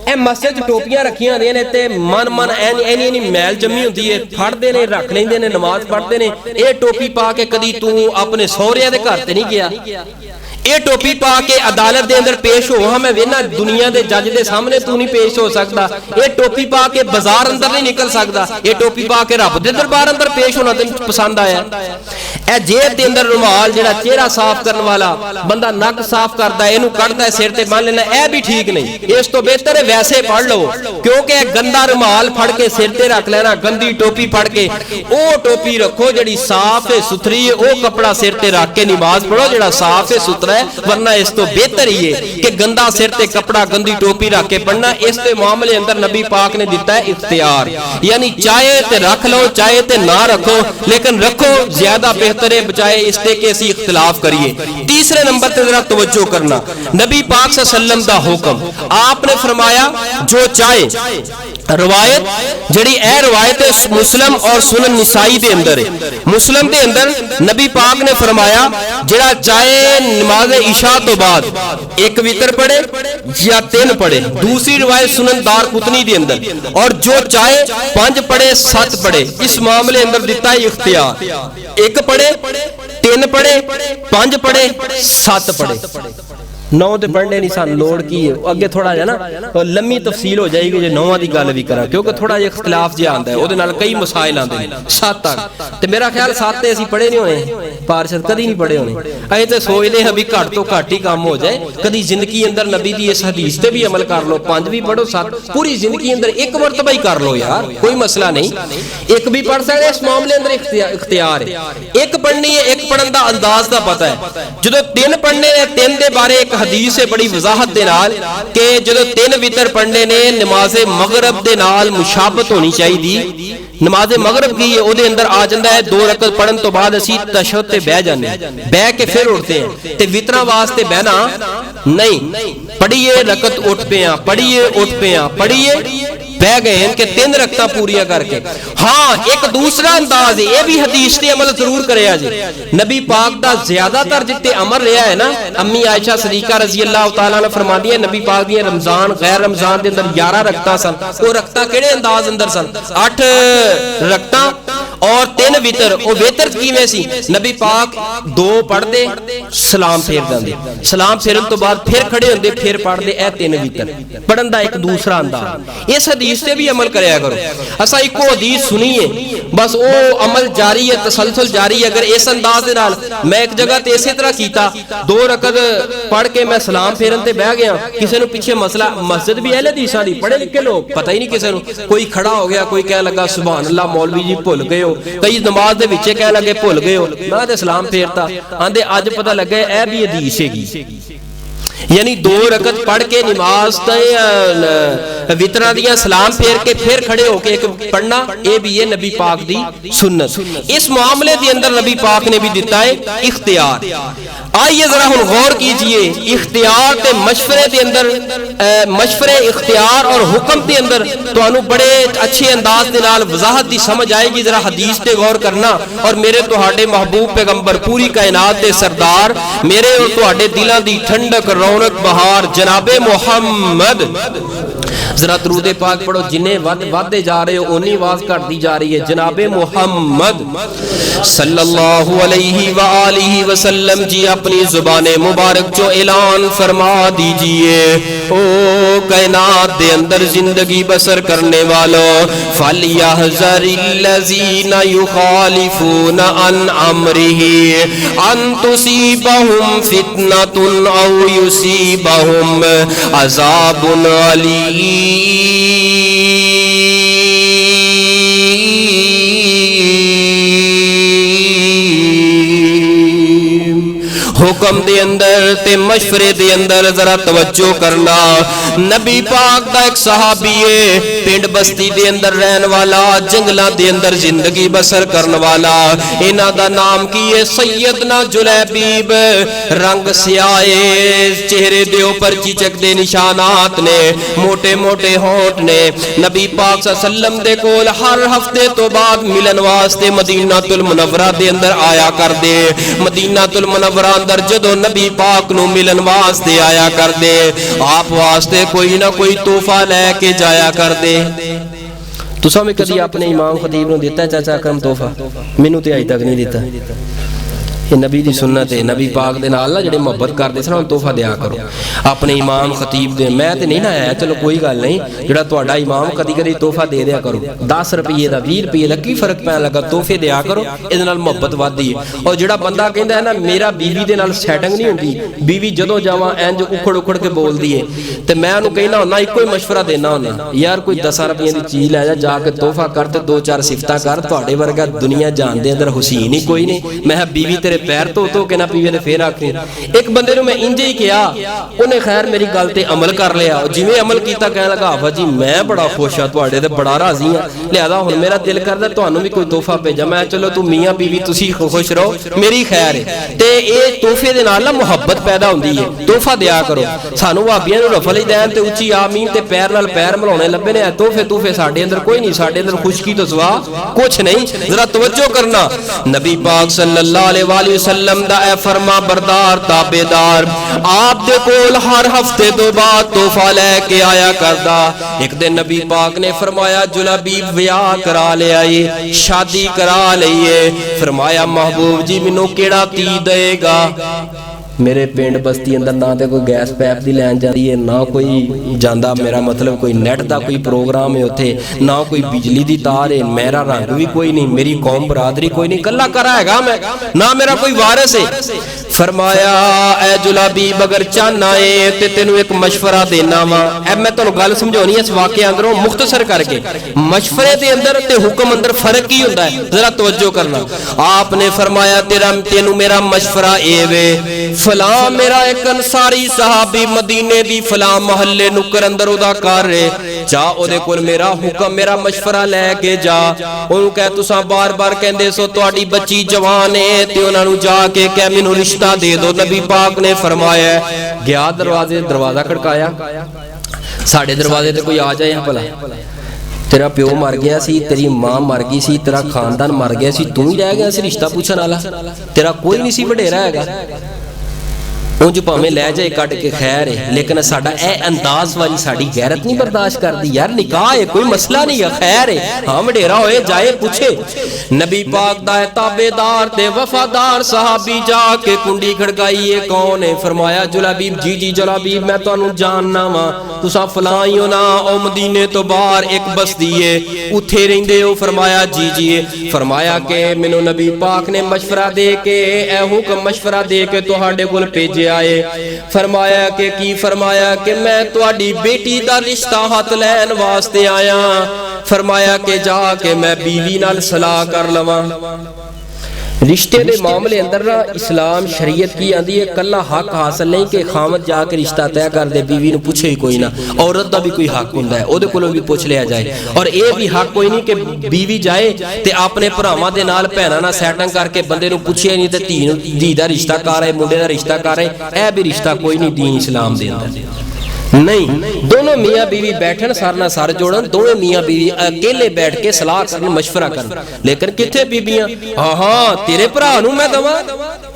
ए मस्जिद टोपियां रखियां होंदियां ने ते मन ऐनी मैल जमी होंदी है, फड़दे ने रख लेंदे ने, नमाज पढ़दे ने। ये टोपी पा के कदी तू अपने सौहरिया दे घर ते नहीं गया, ये टोपी पा के अदालत दे अंदर पेश हो, हाँ मैं वेना दुनिया दे जज दे सामने तू नहीं पेश हो सकता। ये टोपी पा के बाजार अंदर नहीं निकल सकता, ये टोपी पा के रब दे दरबार अंदर पेश होना तेन पसंद आया। ए जेब दे अंदर रुमाल जेड़ा चेहरा साफ करने वाला बंदा नक साफ करता है, इनू कढ़दा है सिर ते बन लेना, यह भी ठीक नहीं। इस तो बेहतर है वैसे पढ़ लो, क्योंकि गंदा रुमाल फड़ के सिर ते रख लेना, गंदी टोपी फड़ के ओ टोपी रखो जेड़ी साफ है सुथरी है, ओ कपड़ा सिर ते रख के नमाज पढ़ो जेड़ा साफ है सुथरा। वरना इस तो बेहतर ही है कि गंदा सिर ते कपड़ा गंदी टोपी रख के पढ़ना। इस ते मामले अंदर नबी पाक ने दिता है इख्तियार, यानी चाहे ते रख लो चाहे ते ना रखो, लेकिन रखो ज्यादा बेहतर है बचाए इससे कि असी इख्तिलाफ करिए। तीसरे नंबर पे जरा तवज्जो करना, नबी पाक सल्लल्लाहु अलैहि वसल्लम दा हुक्म, आपने फरमाया जो चाहे रवायत जड़ी ए रवायत है मुस्लिम और सुनन निसाई दे अंदर है। मुस्लिम दे अंदर नबी पाक ने फरमाया जड़ा चाहे नमाज इशा तो बाद एक वितर पढ़े या 3 पढ़े। दूसरी रवायत सुनन दारकुतनी दे अंदर, और जो चाहे 5 पढ़े 7 पढ़े। इस मामले अंदर दिता है इख्तियार, 1 पढ़े 3 पढ़े 5 पढ़े 7 पढ़े। 9 तो पढ़ने नहीं सन लोड़ की है, अगे थोड़ा जा ना लम्मी तफसील हो जाएगी जो 9 की गल भी करा, क्योंकि थोड़ा जिहा इख्तिलाफ जिहा आंदा है, ਉਹਦੇ ਨਾਲ कई मसाइल आते हैं। 7 तक ते मेरा ख्याल 7 ते ਅਸੀਂ पढ़े नहीं होने, पारशद कदी नहीं पढ़े होने। अं तो सोचते हैं भी घट तो घट ही काम हो जाए, कदी जिंदगी अंदर नबी की इस हदीस से भी अमल कर लो, 5 भी पढ़ो 7 पूरी जिंदगी अंदर 1 मरतबा ही कर लो यार, कोई मसला नहीं। 1 भी पढ़ सकते, इस मामले अंदर इख्तियार है। 1 पढ़नी है, 1 पढ़न पढ़न दा अंदाज दा पता है। जो तीन पढ़ने ने, तीन दे बारे एक हदीस है बड़ी वजाहत दे नाल कि जो तीन वितर पढ़ने ने नमाज़े मगरब दे नाल मुशाबत होनी चाहिए। नमाज़े मगरब की ओदे अंदर आ जाता है 2 रकत पढ़न तो बाद असी तशहद ते बह जाने, बह के फिर उठते हैं। ते वितरा वास्ते बहना नहीं, पढ़िए रकत उठ पे, पढ़िए उठ पे, पढ़िए बह गए कि 3 रकतां पूरियां करके। हाँ, एक दूसरा अंदाज है, ये भी हदीस ते अमल जरूर करेया जी। नबी पाक दा ज्यादातर जिते अमल रहा है ना, अम्मी आयशा सदीका रजी अल्लाह तआला ने फरमाती है नबी पाक दी रमजान गैर रमजान के अंदर 11 रकतां सन। वो रकतां केड़े अंदाज अंदर सन? 8 रकतां और 3 वितर। वो वितर किवें सी? नबी पाक 2 पढ़दे सलाम फेर जांदे, सलाम फेरन तो बाद फिर खड़े होंदे, फिर पढ़दे। ए 3 वितर पढ़न दा एक दूसरा अंदाज। इस हदीस से भी अमल करया करो। असा इको हदीस सुनिए बस वो अमल जारी है, तसलसल जारी है। अगर इस अंदाज दे नाल मैं एक जगह ते इसी तरह कीता, 2 रकत पढ़ के मैं सलाम फेरन ते बह गया, किसी ने पीछे मसला, मस्जिद भी अहले हदीसां दी, पढ़े लिखे लोग, पता ही नहीं किसी को। कोई खड़ा हो गया, कोई कह लगा सुभान अल्लाह मौलवी जी भुल गए हो, कई नमाज दे विच कह लगे भुल गए हो, मैं ते सलाम फेरता। आंदे अज पता लगे ए भी हदीस हैगी। यानी 2 रकत पढ़ के नमाज वितरा दिया सलाम फेर के फिर खड़े होके एक पढ़ना, ये भी है नबी पाक दी सुन्नत। इस मामले के अंदर नबी पाक ने भी दिता है इख्तियार। आइए जरा हम गौर कीजिए, इख्तियार ते मशवरे के अंदर, मशवरे इख्तियार और हुक्म के अंदर तुहानू बड़े अच्छे अंदाज के नाल वजाहत की समझ आएगी। जरा हदीस पे गौर करना और मेरे तुहाडे महबूब पैगंबर पूरी कायनात के सरदार, मेरे और तुहाडे दिलों की ठंडक रौनक बहार जनाबे मुहम्मद, जरा दरूद पाक पढ़ो। जिन्हें वादे जा रहे हो उन्नी आवाज घटती जा रही है। जनाबे मुहम्मद सल्लल्लाहु अलैहि व आलिहि वसल्लम जी अपनी जुबाने मुबारक जो ऐलान फरमा दीजिए। ओ कायनात दे अंदर जिंदगी बसर करने वालों, फलियहज़रिल्लज़ीना युखालिफूना अन अम्रिही अन तुसीबहुम फितनतुन औ युसीबहुम अज़ाबुन अलीम। हुक्म दे अंदर ते मशवरे दे अंदर जरा तवज्जो करना। नबी पाक दा एक सहाबी है, पिंड बस्ती दे अंदर रहन वाला, जंगलों दे अंदर जिंदगी बसर करने वाला। इन्हां दा नाम की है सैयदना जुलैबीब। रंग स्याहे, चेहरे दे ऊपर चिचक दे निशानात ने, मोटे मोटे होंठ ने। नबी पाक सल्लल्लाहु अलैहि वसल्लम दे कोल हर हफ्ते तो बाद मिलन वास्ते मदीनातुल मुनव्वरा दे अंदर आया कर दे। मदीनातुल मुनव्वरा अंदर जदों नबी पाक नू मिलन वास्ते आया कर दे, आप वास्ते कोई ना कोई तोहफा लैके जाया कर दे। तुसां भी कदी अपने इमाम खतीब नू दिता चाचा अकरम तोहफा? मैनू ते अज तक नहीं दिता। ये नबी दी सुन्नत है। नबी पाक दे नाल ना जिहड़े मुहब्बत करदे सन तोहफा दिया करो अपने इमाम खतीब दे। मैं ते नहीं ना आया, चलो कोई गल नहीं, जिहड़ा तुहाडा इमाम कदी कदी तोहफा दे दिया करो। 10 रुपये का 20 रुपये का की फर्क पैन लगा, तोहफे दिया करो, इहदे नाल मुहब्बत वधदी है। और जिहड़ा बंदा कहंदा है ना मेरा बीवी दे नाल सैटिंग नहीं हुंदी, बीवी जदों जावां इंज उखड़ उखड़ के बोलदी है, ते मैं उहनूं कहना हुंदा, इक्को ही मशवरा देना हुंदा, यार कोई 10 रुपये की चीज़ लै जा, जाके तोहफा कर ते 2-4 सिफतां कर। तुहाडे वर्गा दुनिया जान दे अंदर हुसैन ही कोई नहीं। मैं बीवी तेरे पैर धो के ना पीवे ने फिर आखी। एक बंदे नूं मैं इंज ही कहा, उन्हें खैर मेरी गल ते अमल कर लिया। जिवें अमल किया कहने लगा आफा जी मैं बड़ा खुश हाँ, तुहाडे ते बड़ा राजी हाँ, लिहाजा हुण मेरा दिल करदा तुहानूं भी कोई तोहफा भेजा। मैं चलो तू मियाँ बीवी तुसीं खुश रहो, मेरी खैर है। ते ये तोहफे दे नाल ना मुहब्बत पैदा हुंदी है। तोहफा दिया करो। सानूं भाबियां नूं रफल ही दैन ते उच्ची आमीन ते पैर नाल पैर मिलाउणे लभे ने। तोहफे तोहफे साडे अंदर कोई नहीं, साडे अंदर खुशकी तो सिवा कुछ नहीं। जरा तवज्जो करना। नबी पाक सल्लल्लाहु अलैहि वसल्लम दा ए फरमा बरदार ताबेदार आप दे कोल हर हफ्ते तो बाद तोहफा लेके आया करदा। एक दिन नबी पाक ने फरमाया जुलैबीब ब्याह करा लिया, शादी करा लईए। फरमाया महबूब जी मैनू केड़ा ती देगा? मेरे पिंड बस्ती अंदर ना तो कोई गैस पैप की लैन जाती है, ना कोई जाता, मेरा मतलब कोई नैट का कोई प्रोग्राम है उत्थे, ना कोई बिजली की तार है, मेरा रंग भी कोई नहीं, मेरी कौम बरादरी कोई नहीं, कला करा है मैं, ना मेरा कोई वारिस है। फरमाया ऐ जुलाबीब अगर चाहना है ते तेनू एक मशवरा देना वा। अब मैं तुहानू गल समझाउणी है इस वाक़े अंदरों मुख्तसर करके। मशवरे दे अंदर ते हुक्म अंदर फर्क की हुंदा है, जरा तवज्जो करना। आपने फरमाया तेनू मेरा मशवरा ए वे, फला मेरा एक अंसारी सहाबी मदीने दी फला महल्ले नुक्कर अंदर उदा घर है, जा ओदे कोल मेरा हुक्म मेरा मशवरा लैके जा। ओनू कह तुसां बार बार कहंदे सो तुहाडी बच्ची जवान है ते उन्हां नू जाके कह मैनू रिश्ता दे दो। नबी पाक ने फरमाया गया दरवाजा खड़काया, साढ़े दरवाजे ते कोई आ जाए भला, तेरा प्यो मर गया सी, तेरी मां मर गई सी, तेरा खानदान मर गया सी, तू ही रह गया सी रिश्ता पूछण वाला, तेरा कोई नहीं सी वडेरा हैगा। उंज भावें लै जाए कट के खैर है, लेकिन साडा ए अंदाज वाली साडी गैरत नहीं बर्दाश्त करती। यार निकाह है, कोई मसला नहीं है, खैर है, हाँ वडेरा होए जाए पूछे। नबी पाक दा ताबेदार ते वफादार सहाबी जाके कुंडी खड़काई, है कौन है? फरमाया जुलाबीब। जी जी जुलाबीब मैं तुहानू जानना वा, तुसा फलां ही हो ना, ओ मदीने तो बाहर एक बस्ती है उत्थे रहिंदे हो? फरमाया जी जी। फरमाया के मैनू नबी पाक ने मशवरा दे के ए हुक्म मशवरा दे के तुहाडे कोल भेजे आए। फरमाया के की? फरमाया के मैं तुहाडी बेटी दा रिश्ता हाथ लैन वास्ते आया। फरमाया के जाके मैं बीवी नाल सलाह कर लवां। रिश्ते के मामले अंदर ना इस्लाम शरीयत की आंदी है, कला हक हासिल नहीं कि खामद जाके रिश्ता तय कर दे, बीवी नूं पुछे ही कोई ना। औरत का भी कोई हक हुंदा है, ओहदे कोलों भी पुछ लिया जाए। और यह भी हक कोई नहीं कि बीवी जाए ते अपने भरावां दे नाल भैणां नाल सैटिंग करके बंदे नूं पुछे नहीं ते धी दा रिश्ता कर आए, मुंडे दा रिश्ता कर आए, यह भी रिश्ता कोई नहीं दीन इस्लाम दे अंदर नहीं। दोनों मियाँ बीवी बैठन, सर ना सर जोड़न, दोवें मियाँ बीवी अकेले बैठ के सलाह करन, मशवरा करन। लेकिन किथे बीबियां, हाँ हाँ तेरे भरा नूं मैं दवां,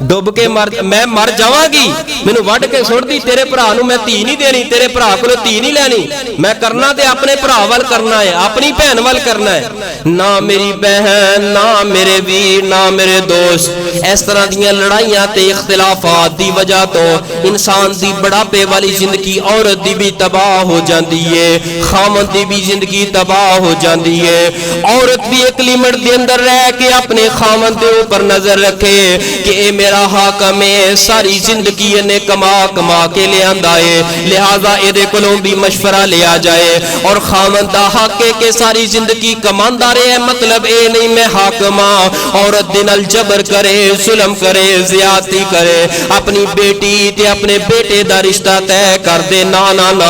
डुब के मैं मर जावांगी, मैनू वड के सुट दी, तेरे भरा नूं मैं धी नहीं देनी, तेरे भरा कोलों धी नहीं लैनी, मैं करना ते अपने भरा वल करना है, अपनी भैन वल करना है। ना मेरी बहन, ना मेरे वीर, ना मेरे दोस्त। इस तरह दीयां लड़ाइयां ते इख्तिलाफात दी वजह तो इंसान दी बुढ़ापे वाली जिंदगी औरत दी भी तबाह हो जाती है, खामद दी भी जिंदगी तबाह हो जाती है। औरत भी एक लिमिट के अंदर रह के अपने खामद के ऊपर नजर रखे कि ए मेरा हाकम है, सारी जिंदगी इन्हें कमा कमा के ले आंदा है, लिहाजा एदे कोलों भी मशवरा लिया जाए। और खामद दा हक है कि सारी जिंदगी कमांदा रहे, मतलब ए नहीं मैं हाकम हां, औरत दे नाल जबर करे, जुल्म करे, ज्यादती करे, अपनी बेटी ते अपने बेटे दा रिश्ता तय कर दे। ना ना ना,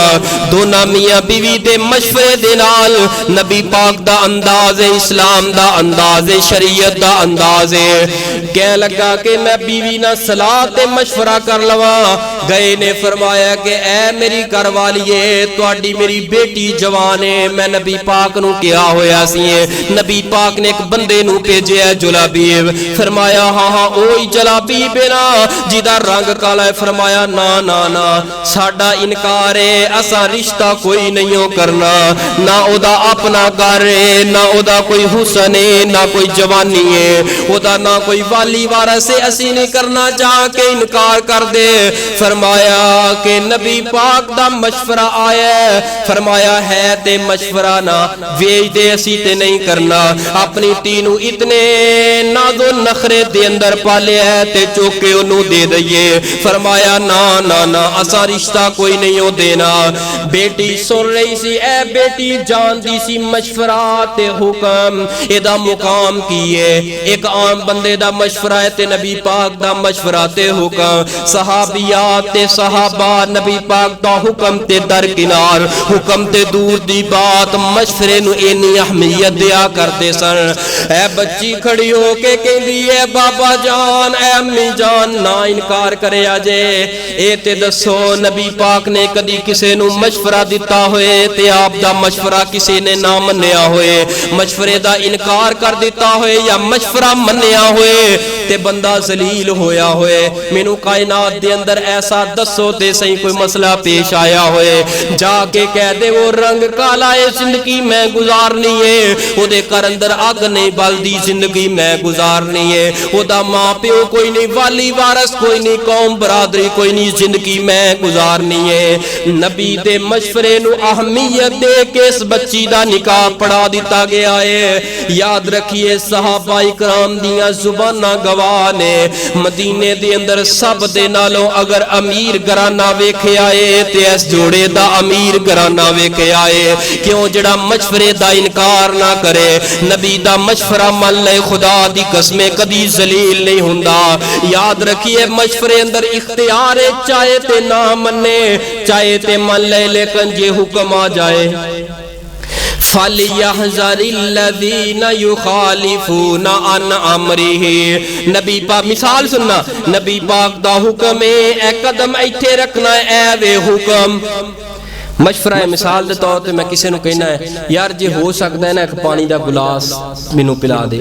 दोनों मियाँ बीवी दे मशवरे दे नाल नबी पाक दा अंदाज है, इस्लाम दा अंदाज है, शरीयत दा अंदाज है। कह लगा कि मैं बीवी ना सलाह ते मशवरा कर लवा। गए ने फरमाया कि ऐ मेरी घरवालीए, तुहाडी मेरी बेटी जवान है, मैं नबी पाक नूं किया होया सी। नबी पाक ने एक बंदे नूं भेजिया जुलाबीब। फरमाया हाँ हाँ ओही जुलाबीब है ना जिदा रंग काला है? फरमाया ना ना ना, साडा इनकार है, असा रिश्ता कोई नहीं हो करना, ना ओदा अपना घर है, ना ओदा कोई हुसन है, ना कोई जवानी है, ओदा ना कोई वाली वारस है, असी नहीं करना, जाके इनकार कर दे। फरमाया कि नबी पाक दा मशवरा आया। फरमाया है ते मशवरा ना वेच दे, असी ते नहीं करना, अपनी तीनू इतने नाजो नखरे दे अंदर पाले है ते चौके ओनू दे दईए। फरमाया ना ना ना, असा रिश्ता कोई नहीं हो देना। बेटी सुन रही सी, ए बेटी जानती सी मशवरा ते हुक्म एदा मुकाम की है। एक आम बंदे दा मशवरा है ते नबी पाक दा मशवरा ते हुक्म, सहाबियात ते सहाबा नबी पाक दा हुक्म ते दरकिनार, हुक्म ते दूर दी बात, मशवरे नू इन्नी अहमियत दिया करते सन। ए बच्ची खड़ी हो के कहंदी है बाबा जान, ए अम्मी जान, ना इनकार करे अजे, ए ते दसो नबी पाक ने कदी किसी नू मशवरा दिता होए ते आप दा मशवरा किसी ने ना मन्निया होए, मशवरे दा इनकार कर दिता होए या मशवरा मन्निया होए ते बंदा जलील होया होए। मैनू कायनात दे अंदर ऐसा ऐसा दसो ते सही कोई मसला पेश आया होए, जाके कह दे वो रंग काला है जिंदगी मैं गुजारनी है, ओदे घर अंदर अग नहीं बलदी जिंदगी मैं गुजारनी है, ओदा मां प्यो कोई नहीं, वाली वारस कोई नहीं, कौम बरादरी कोई नहीं, जिंदगी मैं गुजारनी है। नबी दे मशवरे नू अहमियत दे के इस बच्ची दा निकाह पढ़ा दिता गया है। याद रखिए सहाबा इकराम दियां जुबाना गवाह ने, मदीने दे अंदर सब दे नालों अगर अमीर घराना वेखिया है ते इस जोड़े दा अमीर घराना वेखिया है। क्यों? जड़ा मशवरे दा इनकार ना करे, नबी दा मशवरा मन ले, खुदा दी कसमें कदी जलील नहीं हुंदा। याद रखिए मशवरे अंदर इख्तियार है, चाहे ते ना मन्ने चाहे ते मन ले, लेकिन जे हुक्म आ जाए फलियहज़रिल्लज़ीना युखालिफूना अन अमरिही। नबी पाक मिसाल सुनना, नबी पाक दा हुक्म है ए कदम इत्थे रखना है, ए वे हुक्म मशवरा है। मिसाल के तौर पर मैं किसी को कहना है यार जे हो सकता है ना एक पानी का गिलास मैनू पिला दे,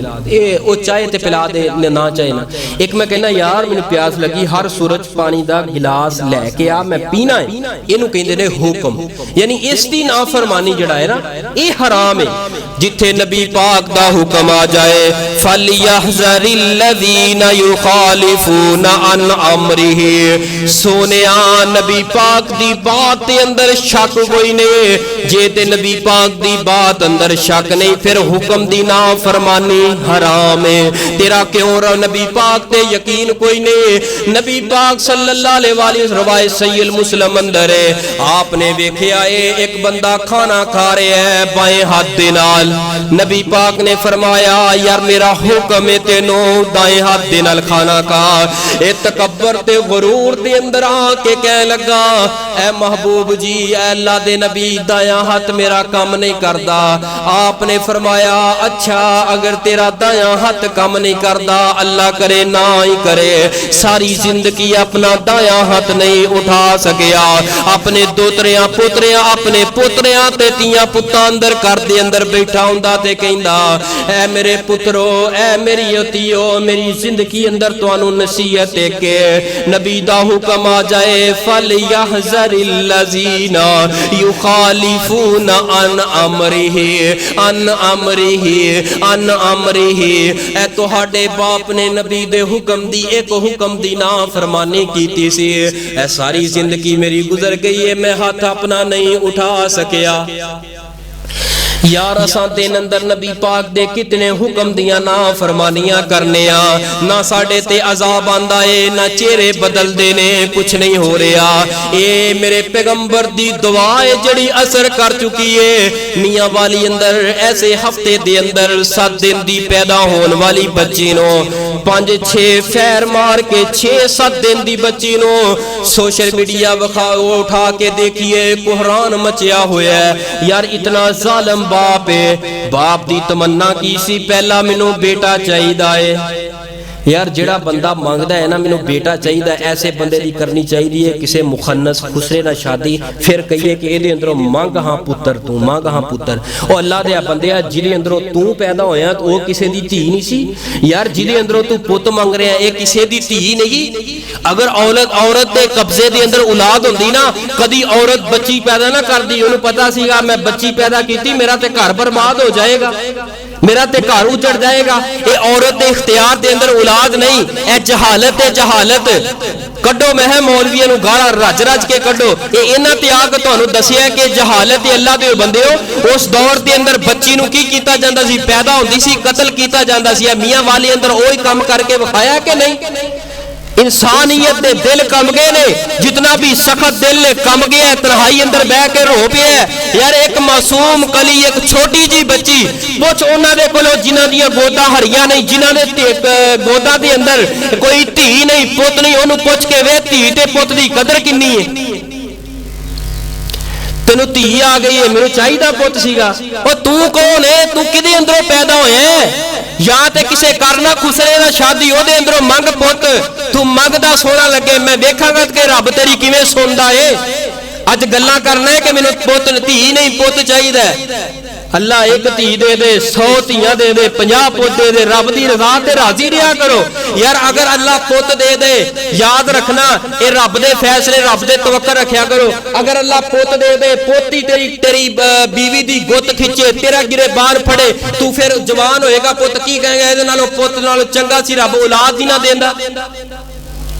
वो चाहे तो पिला दे ना चाहे ना। एक मैं कहना यार मैनू प्यास लगी, हर सूरज पानी का गिलास लैके आ मैं पीना है, इनू कहते ने हुक्म। यानी इसकी नाफरमानी जड़ा है ना ये हराम है। जिथे नबी पाक दा हुक्म आ जाए फलियहज़रिल्लज़ीना युखालिफूना अन अमरिही, सोनिया नबी पाक दी बात के अंदर शक कोई नहीं, जे ते नबी पाक दी बात अंदर शक नहीं फिर हुक्म दी नाफरमानी हराम है। तेरा क्यों नबी पाक ते यकीन कोई नहीं? नबी पाक सल्लल्लाहु अलैहि वसल्लम रवायत सहीह मुस्लिम अंदर है, आपने वेखिया है एक बंदा खाना खा रहा है बाएं हाथ दे नाल, नबी पाक ने फरमाया यार मेरा हुक्म है तेनों दाएं हाथ दे नाल खाना खा। ए तकब्बर ते गुरूर दे अंदर आके कह लगा ए महबूब जी अल्लाह दे नबी दायां हाथ मेरा काम नहीं करता। आपने फरमाया अच्छा अगर तेरा दायां हाथ काम नहीं करता अल्लाह करे ना ही करे, सारी जिंदगी अपना दायां हाथ नहीं उठा सकिया, अपने दोतरियां पुत्रियां अपने पुत्रियां ते तियां पुत्तां अंदर घर दे अंदर बैठा हुंदा ते कहंदा ऐ मेरे पुत्रो ऐ मेरी ओतियो मेरी जिंदगी अंदर तुहानू नसीहत है कि नबी दा हुक्म आ जाए फलियहज़रिल्लज़ीना युखालिफूना अन अमरिही अन अमरिही अन अमरिही। ए तुहाडे बाप ने नबी दे हुक्म दी एक हुक्म दी नाफरमानी कीती सी, ए सारी जिंदगी मेरी गुजर गई है मैं हाथ अपना नहीं उठा सकिया। यार असां दिन अंदर नबी पाक दे कितने हुक्म दियां ना फरमानियां करने ना साडे ते अजाब आंदा है ना चेहरे बदलदे ने, कुछ नहीं हो रहा। ये मेरे पैगंबर दी दुआ है जड़ी असर कर चुकी है। मियां वाली अंदर ऐसे हफ्ते दे अंदर 7 दिन दी पैदा होने वाली बच्ची नो 5-6 फैर मार के 6-7 दिन दी बच्ची नो सोशल मीडिया उठा के देखिए कोहरान मचिया होया है। यार इतना जालिम बाप है, बाप दी तमन्ना की सी पहला मैनू बेटा चाहिदा है। यार जेड़ा बंदा मांगदा है ना मैनू बेटा चाहिदा, ऐसे बंदे दी करनी चाहिदी है किसी मुखन्नस खुसरे ना शादी, फिर कहिए कि इहदे अंदरों मंग हां पुत्र तू मंग हां पुत्र। ओ अल्लाह दे बंदे जिहदे अंदरों तू पैदा होया तो वो किसी दी धी नहीं सी। यार जिहदे अंदरों तू पुत मंग रहा है ये किसी दी धी नहीं। अगर औरत दे कब्जे दे अंदर औलाद होंदी ना, कदी औरत बच्ची पैदा ना करदी, उन्हें पता सीगा मैं बच्ची पैदा की मेरा ते घर बर्बाद हो जाएगा, मेरा ते घर उजड़ जाएगा। ये औरत के इख्तियार के अंदर औलाद नहीं, ए जहालत है जहालत। कड्डो मैं मौलवियों नूं गाला रज रज के कड्डो, ये इन्हां ते आके तुहानूं दसिया कि जहालत है। अल्लाह दे बंदे हो उस दौर के अंदर बच्ची नूं की कीता जांदा सी, पैदा होंदी सी कतल कीता जांदा सी। मियां वाली अंदर ओही काम करके विखाया कि नहीं? इंसानियत दे दिल कम गए ने, जितना भी सख्त दिल ने कम गया, तन्हाई अंदर बह के रो पिया। यार एक मासूम कली एक छोटी जी बच्ची पुछ उन्हां दे कोलों जिन्हां दियां गोदा हरियां नहीं, जिन्हां दे गोदा दे अंदर कोई धी नहीं पुत नहीं, ओनू पुछ के वे धी ते पुत दी कदर किन्नी है। तेनू धी आ गई है मैनू चाहिदा पुत सीगा। ओ तू कौन है? तू किदे अंदरों पैदा होया है? या ते किसे करना खुसरे ना शादी ओदे अंदरों मंग पुत, तू मंगदा सोना लगे मैं वेखांगा कि रब तेरी किवें सुनदा है। अज गल्लां करना है कि मैनू पुत धी नहीं पुत चाहिदा। अल्लाह एक धी दे दे, 100 धियां दे दे, 50 पुत दे दे, रब दी रजा ते राजी रहा करो यार। अगर अल्लाह पुत दे दे याद रखना ये रब दे फैसले, रब दे तवक्कल रखया करो। अगर अल्लाह पुत दे दे, पोती तेरी बीवी दी गुत खिंचे, तेरा गिरेबान फड़े, तू फिर जवान होएगा पुत की कहेगा इहदे नालों पुत नालों चंगा सी रब औलाद ही ना देंदा।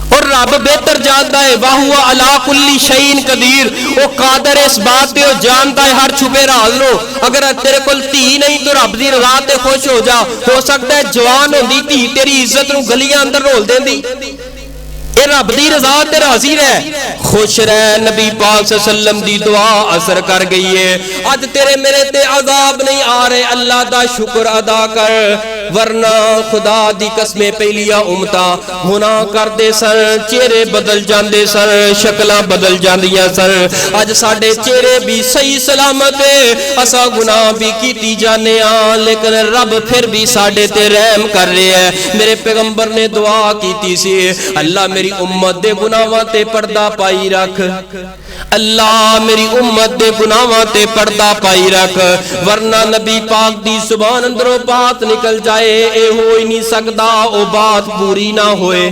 और रब बेहतर जानता है, वाहुआ अला कुल्ली शैइन कदीर, वो कादर इस बात पे जानता है हर छुपे राज नो। अगर तेरे कोल धी नहीं तो रब दी रजा ते खुश हो जा। हो सकता है जवान होंदी धी तेरी इज्जत नूं गलियां अंदर रोल देंदी। ये रब दी रजा ते राजी रह, खुश रह। नबी पाक सल्लल्लाहु अलैहि वसल्लम दी दुआ असर कर गई है। अज तेरे मेरे ते अजाब नहीं आ रहे, अल्लाह दा शुक्र अदा कर, वरना खुदा दी कसमें पहलिया उम्मता गुनाह करदे सन, चेहरे बदल जांदे सन, शक्लां बदल जांदियां सन। अज साडे चेहरे भी सही सलामत है, असा गुनाह भी कीती जाने आ, लेकिन रब फिर भी साडे ते रहम कर रहा है। मेरे पैगंबर ने दुआ कीती सी, अल्लाह मेरी उम्मत दे गुनाहां ते पर्दा पाई रख, अल्लाह मेरी उम्मत दे गुनाहां ते पर्दा पाई रख, वरना नबी पाक दी जुबान अंदरों बात निकल जाए, ए हो ही नहीं सकदा ओ बात पूरी ना होए,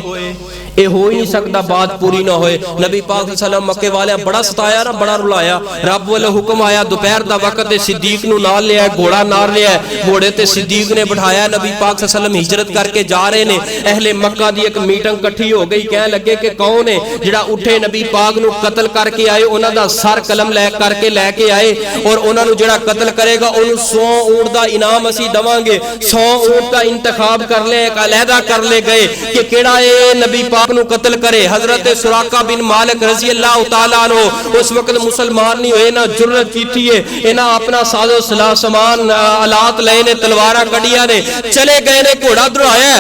ये हो ही नहीं सकता बात पूरी ना होए। नबी पाक सल्लल्लाहु मक्के वाले बड़ा सताया ना, बड़ा रुलाया। रब वाला हुक्म आया दोपहर दा वक्त ते सिद्दीक नूं नाल लिया, घोड़ा नाल लिया, घोड़े ते सिद्दीक ने बिठाया। नबी पाक सल्लल्लाहु हिजरत करके जा रहे ने, अहले मक्का दी एक मीटिंग इकट्ठी हो गई। कहने लगे कि कौन है जिहड़ा उठे नबी पाक नूं कत्ल करके आए, उन्हां दा सर कलम करके लैके आए, और उन्हां नूं जिहड़ा कत्ल करेगा उन्होंने 100 ऊंट दा इनाम असीं दवांगे। 100 ऊंट दा इंतखाब कर ले, एक अलहदा कर ले गए कि किहड़ा है नबी पाक नूं कत्ल करे। हजरत सुराका बिन मालिक रजी अल्लाह तआला अन्हु उस वक्त मुसलमान नहीं हुए, ना जुर्रत की है, इन्हां अपना साजो सामान आलात लए ने, तलवारां कढ़िया ने, चले गए ने, घोड़ा दौड़ाया,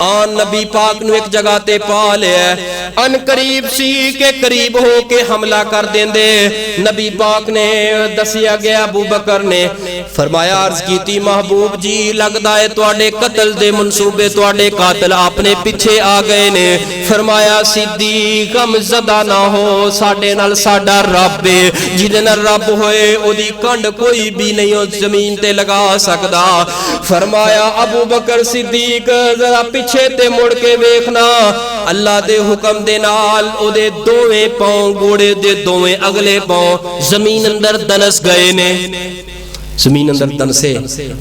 आन नबी पाक नूं एक जगह ते पा लिया। अन करीब सी के करीब हो के हमला कर देंदे। नबी पाक ने दसिया गया, अबू बकर ने फरमाया, अर्ज कीती, महबूब जी लगदा है तुहाडे कत्ल दे मंसूबे, तुहाडे कातिल अपने पीछे आ गए ने। फरमाया, सिद्दीक गमज़दा ना हो, साडे नाल साडा रब है, जिहदे नाल रब होए ओदी कंड कोई भी नहीं उस जमीन ते लगा सकदा। फरमाया, अबू बकर सिद्दीक जरा पीछे ते मुड़ के देखना, अल्लाह दे हुक्म दे नाल ओदे दोवें पांव, घोड़े दे दोवें अगले पांव जमीन अंदर दनस गए ने। जमीन अंदर तनसे,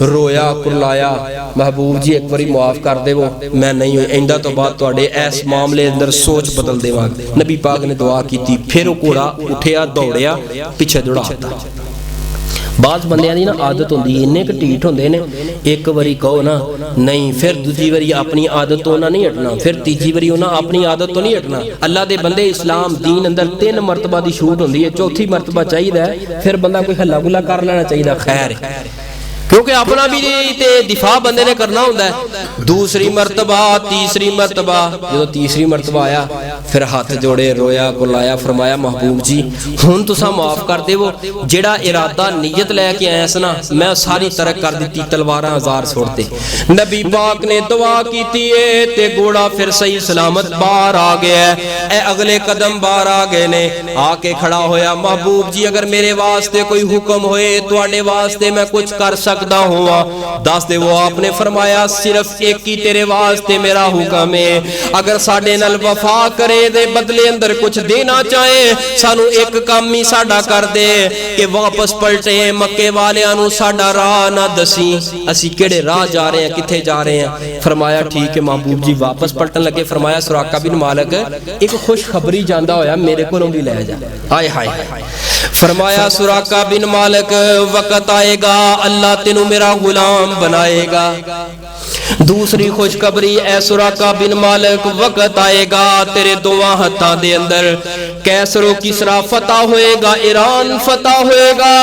रोया कुरलाया, महबूब जी एक बारी माफ कर देवो, मैं नहीं हुई, इंदा तो बाद तुहाडे इस मामले अंदर सोच बदल देवांगे। नबी पाक ने दुआ की, फिर वो घोड़ा उठिया, दौड़िया, पीछे दौड़ाता। बाज़ बंदियां दी ना आदत होंदी, इन्ने क ढीठ होंदे ने, एक बारी कहो ना नहीं, फिर दूजी बारी अपनी आदत तो ना नहीं हटना, फिर तीजी बारी उन्हें अपनी आदत तो नहीं हटना। अल्लाह दे बंदे इस्लाम दीन अंदर 3 मरतबा दी छूट होंदी है, चौथी मरतबा चाहिए फिर बंदा कोई हल्ला गुला कर लेना चाहिए, खैर है, क्योंकि अपना भी ते दिफा बंदे ने करना होंदा है। दूसरी मरतबा, तीसरी मरतबा, जो तीसरी मरतबा आया फिर हाथ जोड़े, रोया कुलाया, फरमाया, महबूब जी हुण तुसां माफ कर देवो, जेड़ा इरादा नीयत लैके आया सी ना, मैं सारी तरक कर दी, तलवारां हजार छोड़ते। नबी पाक ने दुआ कीती है ते घोड़ा फिर सही सलामत बाहर आ गया है। ए अगले कदम बाहर आ गए ने, आके खड़ा होया, महबूब जी अगर मेरे वास्ते कोई हुक्म होए, तुहाडे वास्ते मैं कुछ कर हुआ दस दे। वो आपने फरमाया, सिर्फ एक ही तेरे वास्ते मेरा हुक्म है, अगर साडे नाल वफा करे दे बदले अंदर कुछ देना चाहे, सानू एक काम ही साडा कर दे कि वापस पलटे, मक्के वालियां नू साडा राह ना दसी, असी केड़े राह जा रहे हैं, किथे जा रहे हैं। फरमाया ठीक है महबूब जी। वापस पलटन लगे, फरमाया, सुराका बिन मालिक एक खुशखबरी जांदा होया मेरे कोलों भी लै जा। हाय हाय। फरमाया, सुराका बिन मालिक वक्त आएगा अल्लाह तेनू मेरा गुलाम बनाएगा। दूसरी खुशखबरी, ऐ सुराका बिन मालिक वक्त आएगा तेरे दोवां हत्थां दे अंदर कैसरो किसरा फतह होएगा, ईरान फतह होएगा,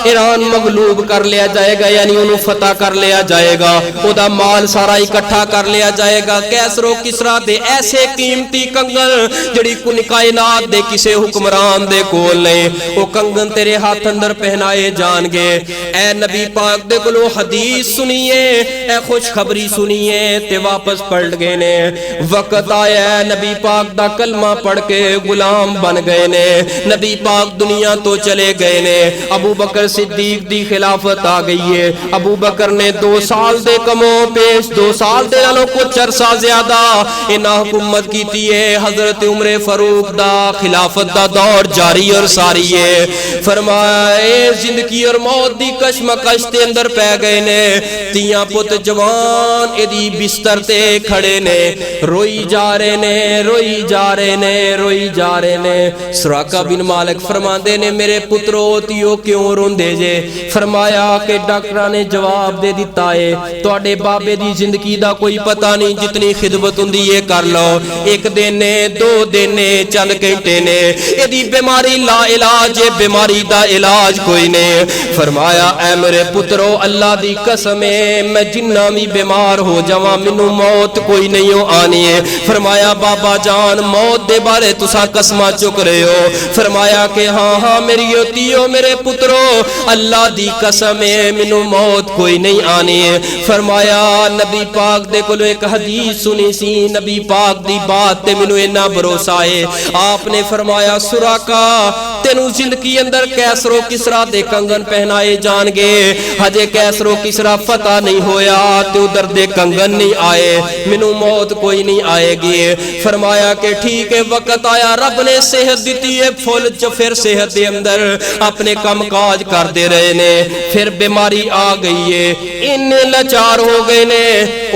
ईरान मगलूब कर लिया जाएगा, यानी उन्होंने फतह कर लिया जाएगा, ओदा माल सारा इकट्ठा कर लिया जाएगा। कैसरो किसरा दे ऐसे कीमती कंगन जिहड़ी कुल कायनात दे किसे हुक्मरान दे कोल नहीं, वो कंगन तेरे हाथ अंदर पहनाए जाएंगे। ऐ नबी पाक दे कोलों हदीस सुनिए, ऐ खुशखबरी खुशखबरी सुनी है ते वापस पलट गए ने। वक्त आया नबी पाक दा कलमा पढ़ के गुलाम बन गए ने। नबी पाक दुनिया तो चले गए ने। अबू बकर सिद्दीक दी खिलाफत आ गई है। अबू बकर ने 2 साल दे कमो पेश 2 साल दे नालों कुछ अरसा ज्यादा इन्हां हुकूमत कीती है। हजरत उमर फारूक दा खिलाफत दा दौर जारी और सारी है। फरमाए जिंदगी और मौत दी कशमकश दे अंदर पै गए ने। तियां पुत जवान एदी बिस्तर ते खड़े ने, रोई जा रहे ने, रोई जा रहे ने, रोई जा रहे ने। सुराका बिन मालिक फरमांदे ने मेरे पुत्रो तियो क्यों रोंदे जे? फरमाया कि डॉक्टरां ने जवाब दे दिता है तुहाडे बाबे दी जिंदगी दा कोई पता नहीं, जितनी खिदमत हुंदी है कर लो। 1 दिन ने 2 दिन ने चंद घंटे ने, एदी बीमारी ला इलाज है, बीमारी दा इलाज कोई नहीं। फरमाया ऐ मेरे पुत्रो अल्लाह दी कसम है मैं जिन्ना भी बीमार हो जावां मैनू मौत कोई नहीं हो आनी है। फरमाया बाबा जान मौत दे बारे तुसा कसमां चुक रहे हो? फरमाया कि हाँ हाँ मेरी होतीओ मेरे पुत्रो अल्लाह दी कसम है मैनू मौत कोई नहीं आनी है। फरमाया नबी पाक दे कोलों एक हदीस सुनी सी, नबी पाक दी बात ते मैनू इन्ना भरोसा है। आपने फरमाया सुराका तेनू जिंदगी अंदर कैसरो किसरा दे कंगन पहनाए जाएंगे, हजे कैसरो किसरा फतह नहीं होया ते उधर दे कंगन नहीं आए, मैनू मौत कोई नहीं आएगी। फरमाया कि ठीक है वक्त आया रब ने सेहत दी है फुल च, फिर सेहत दे अंदर अपने काम काज करते रहे ने, फिर बीमारी आ गई है, इन्ने लाचार हो गए ने।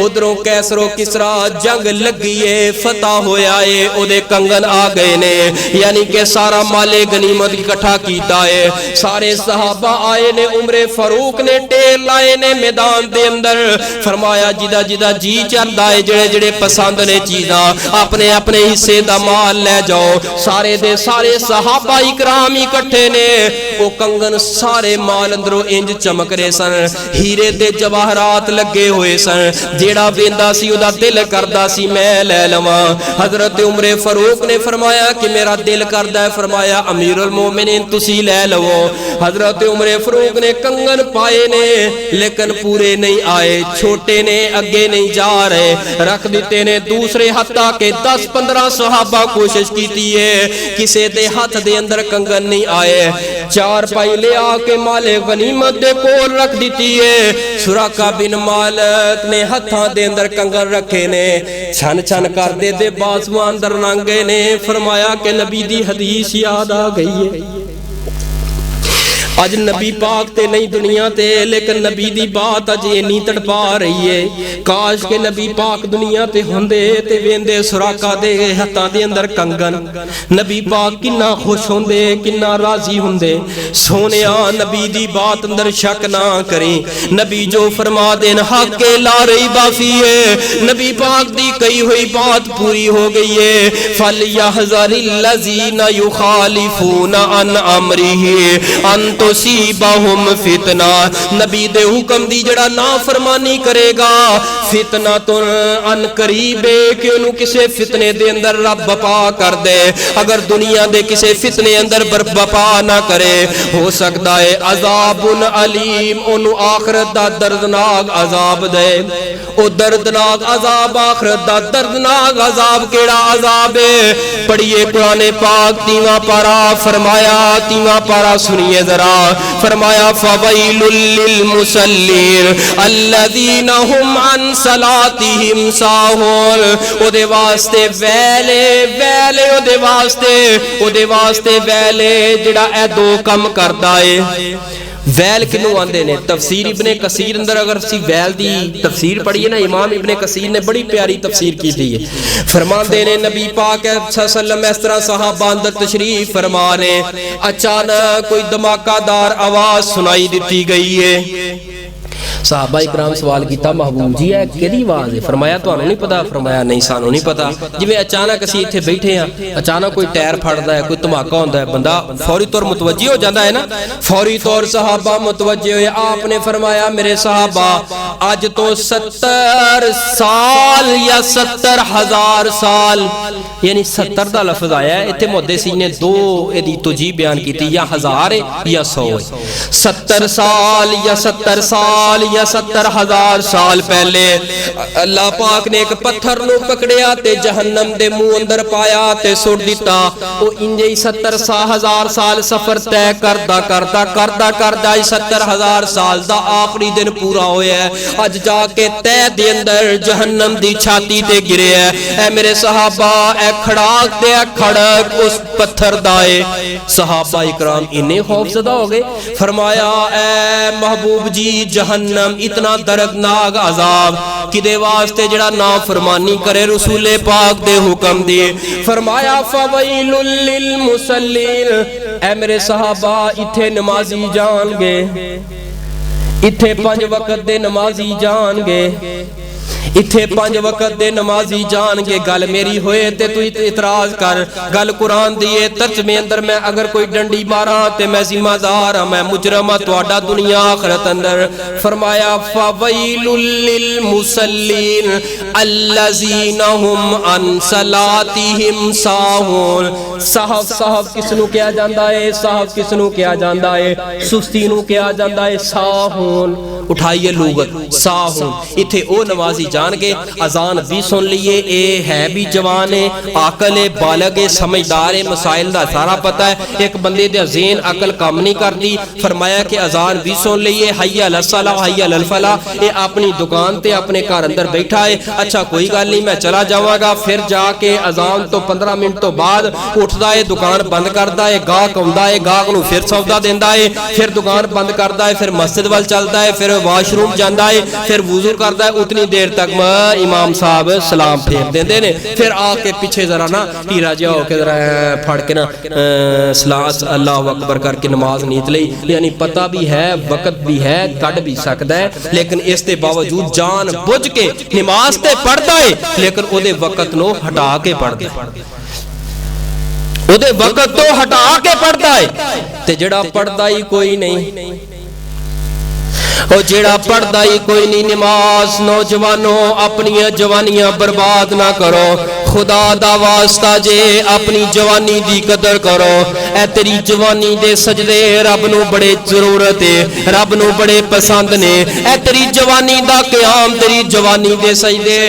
उधरों कैसरो किसरा जंग लगी है, फतह होया है, ओदे कंगन आ गए ने, यानी कि सारा माले गनीमत इकट्ठा कीता है। सारे सहाबा आए ने, उमरे फारूक ने टेर लाए ने मैदान दे अंदर। फरमाया जिदा जिदा जी चलदा है, जेड़े जेड़े पसंद ने चीज़ां अपने अपने हिस्से दा माल ले जाओ। सारे दे सारे सहाबा इकराम इकट्ठे ने, वो कंगन सारे माल अंदरों इंज चमक रहे सन, हीरे दे जवाहरात लगे हुए सन, जेड़ा वेंदा सी ओदा दिल करदा सी मैं ले लवां। हजरत उमरे फारूक ने फरमाया कि मेरा दिल करदा है, फरमाया अमीरुल मोमिनीन तुसी ले लवो। हजरत उमरे फारूक ने कंगन पाए ने लेकिन पूरे नहीं आए, छोटे ने अगे नहीं जा रहे, रख दिते ने दूसरे हत्ता के 10-15 सहाबा कोशिश की है, किसे दे हाथ दे अंदर कंगन नहीं आए। 4 पाई ले आके माले गनीमत दे कोल रख दी है। सुराका बिन मालिक ने हत्था दे अंदर कंगन रखे ने, छन छन कर दे बाजुआं अंदर नांगे ने। फरमाया कि नबी दी हदीस याद आ गई है। अज नबी पाक ते नहीं दुनिया ते, लेकिन नबी दी बात अज इन्नी तड़पा रही है। काश के नबी पाक दुनिया ते होंदे ते वेंदे सुराका दे हत्थां दे अंदर कंगन, नबी पाक किन्ना खुश होंदे, किन्ना राजी होंदे। सोनिया नबी दी बात अंदर शक ना करी, नबी जो फरमा देन हक के ला रही बाफी है। नबी पाक दी कही हुई बात पूरी हो गई है। फल यहज़रिल लज़ीना युखालिफूना अन अमरिही अन तुसीबहुम फितना। नबी दे हुक्म दी जड़ा ना फरमानी करेगा फितना तो अन करीबे कि उन्हें किसे फितने दे अंदर रब बपा कर दे। अगर दुनिया दे किसे फितने अंदर बपा ना करे, हो सकता है अजाबुन अलीम उन्हें आखिरत दा दर्दनाक अजाब दे। ओ दर्दनाक अजाब आखिरत दा दर्दनाक अजाब केड़ा अजाब है? पढ़िए कुरान पाक 3वां पारा, फरमाया 3वां पारा सुनिए जरा। फरमाया फवैलुल लिल मुसल्लीन अल्लज़ीना हुम अन सलातिहिम साहुन। ओदे वास्ते वैले वैले, ओदे वास्ते वैले जेड़ा ए 2 काम करदा है। वैल किनू आंदे ने? तफसीर इब्ने कसीर अंदर अगर सी वैल दी तफसीर पढ़िए ना, इमाम इब्ने कसीर ने बड़ी प्यारी तफसीर की थी। फरमाते ने नबी पाक सल्लल्लाहु इस तरह सहाबा अंदर तशरीफ फरमा ने, अचानक कोई धमाकादार आवाज सुनाई दी गई है। साहबा इकराम सवाल किया महबूब जी है केदी आवाज है? फरमाया तुहानू नहीं पता? फरमाया नहीं सानू नहीं पता। जिवें अचानक असीं इत्थे बैठे हां, अचानक कोई टायर फटदा है, कोई धमाका होंदा है, बंदा फौरी तौर मुतवज्जे हो जाता है ना, फौरी तौर सहाबा मुतवज्जे हुए। आपने फरमाया मेरे सहाबा अज तो 70 साल या 70,000 साल, यानी 70 दा लफ्ज आया है इत्थे। मुहद्दिसीन ने 2 एदी तौजीह बयान की, या 1000 है या 100 है। 70 साल या 70 साल या 70,000 साल पहले अल्लाह पाक ने एक पत्थर नू पकड़िया ते जहन्नम दे मुंह अंदर पाया ते सुट दिता। वो इंजे ही 70,000 साल सफर तय करदा करदा करदा करदा 70,000 साल दा आखिरी दिन पूरा होया है। अज जाके तय दे अंदर जहन्नम दी छाती ते गिरे है। ए मेरे सहाबा ए खड़ाक ते खड़क उस पत्थर दा है। सहाबा इकराम इन्ने खौफजदा हो गए। फरमाया ए महबूब जी जहन्नम इतना दर्दनाक अजाब किदे वास्ते जड़ा नाफरमानी करे रसूले पाक दे हुक्म दी। फरमाया फवैलुल लिल मुसल्लीन ए मेरे सहाबा इथे नमाजी जाणगे, इथे 5 वक्त दे नमाजी जाणगे, इथे 5 वक्त दे नमाजी जाणगे। गल मेरी होए ते तू इतराज कर। गल कुरान दी है तर्जमे अंदर मैं अगर कोई डंडी मारा ते मैं जिम्मेदार हां, मैं मुजरम हां तुहाडा दुनिया आखिरत अंदर। फरमाया फवैलुल लिल मुसल्लीन अल्लज़ीना हुम अन सलातिहिम साहून। साहब साहब किसनू कहा जांदा है? साहब किसनू कहा जांदा है? सुस्ती नू कहा जांदा है साहून। उठाइए लुगत साहून। इथे ओ नमाजी जान के अजान भी सुन लीए, ए है भी जवान है, अकल है, बालग है, समझदार है, मसाइल दा सारा पता है। एक बंदे दे ज़हन अकल काम नहीं करती। फरमाया कि अजान भी सुन लीए, हय्या अलस सलाह हय्या अल फलाह। ये अपनी दुकान ते अपने घर अंदर बैठा है। अच्छा कोई गल नहीं मैं चला जावांगा। फिर जाके अजान तो 15 मिनट तो बाद उठदा है, दुकान बंद करदा है, गाहक आउंदा है, गाहक नूं फिर सौदा देंदा है, फिर दुकान बंद करदा है, फिर मस्जिद वाल चलदा है, फिर वाशरूम जांदा है, फिर वुजू करदा है। उतनी देर तक इमाम साहब सलाम फेर देंदे ने। फिर आके पीछे जरा ना हीरा जिहा होके जरा फड़ के ना सलात अल्लाह अकबर करके नमाज नीत लई। यानी पता भी है वक्त भी है कढ़ भी सकदा है, लेकिन इस दे बावजूद जान बुझ के नमाज ते पढ़दा है, लेकिन ओदे वक्त नो हटा के पढ़दा है, ओदे वक्त तो हटा के पढ़दा है। ते जेड़ा पढ़दा ही कोई नहीं, ओ जेड़ा पढ़दा ही कोई नहीं। नमाज नौजवानों अपनी जवानियां बर्बाद ना करो। खुदा दा वास्ता जे अपनी जवानी दी कदर करो। ए तेरी जवानी दे सजदे रब नू बड़े जरूरत है, रब नू बड़े पसंद ने। ए तेरी जवानी दा क़याम, तेरी जवानी दे सजदे।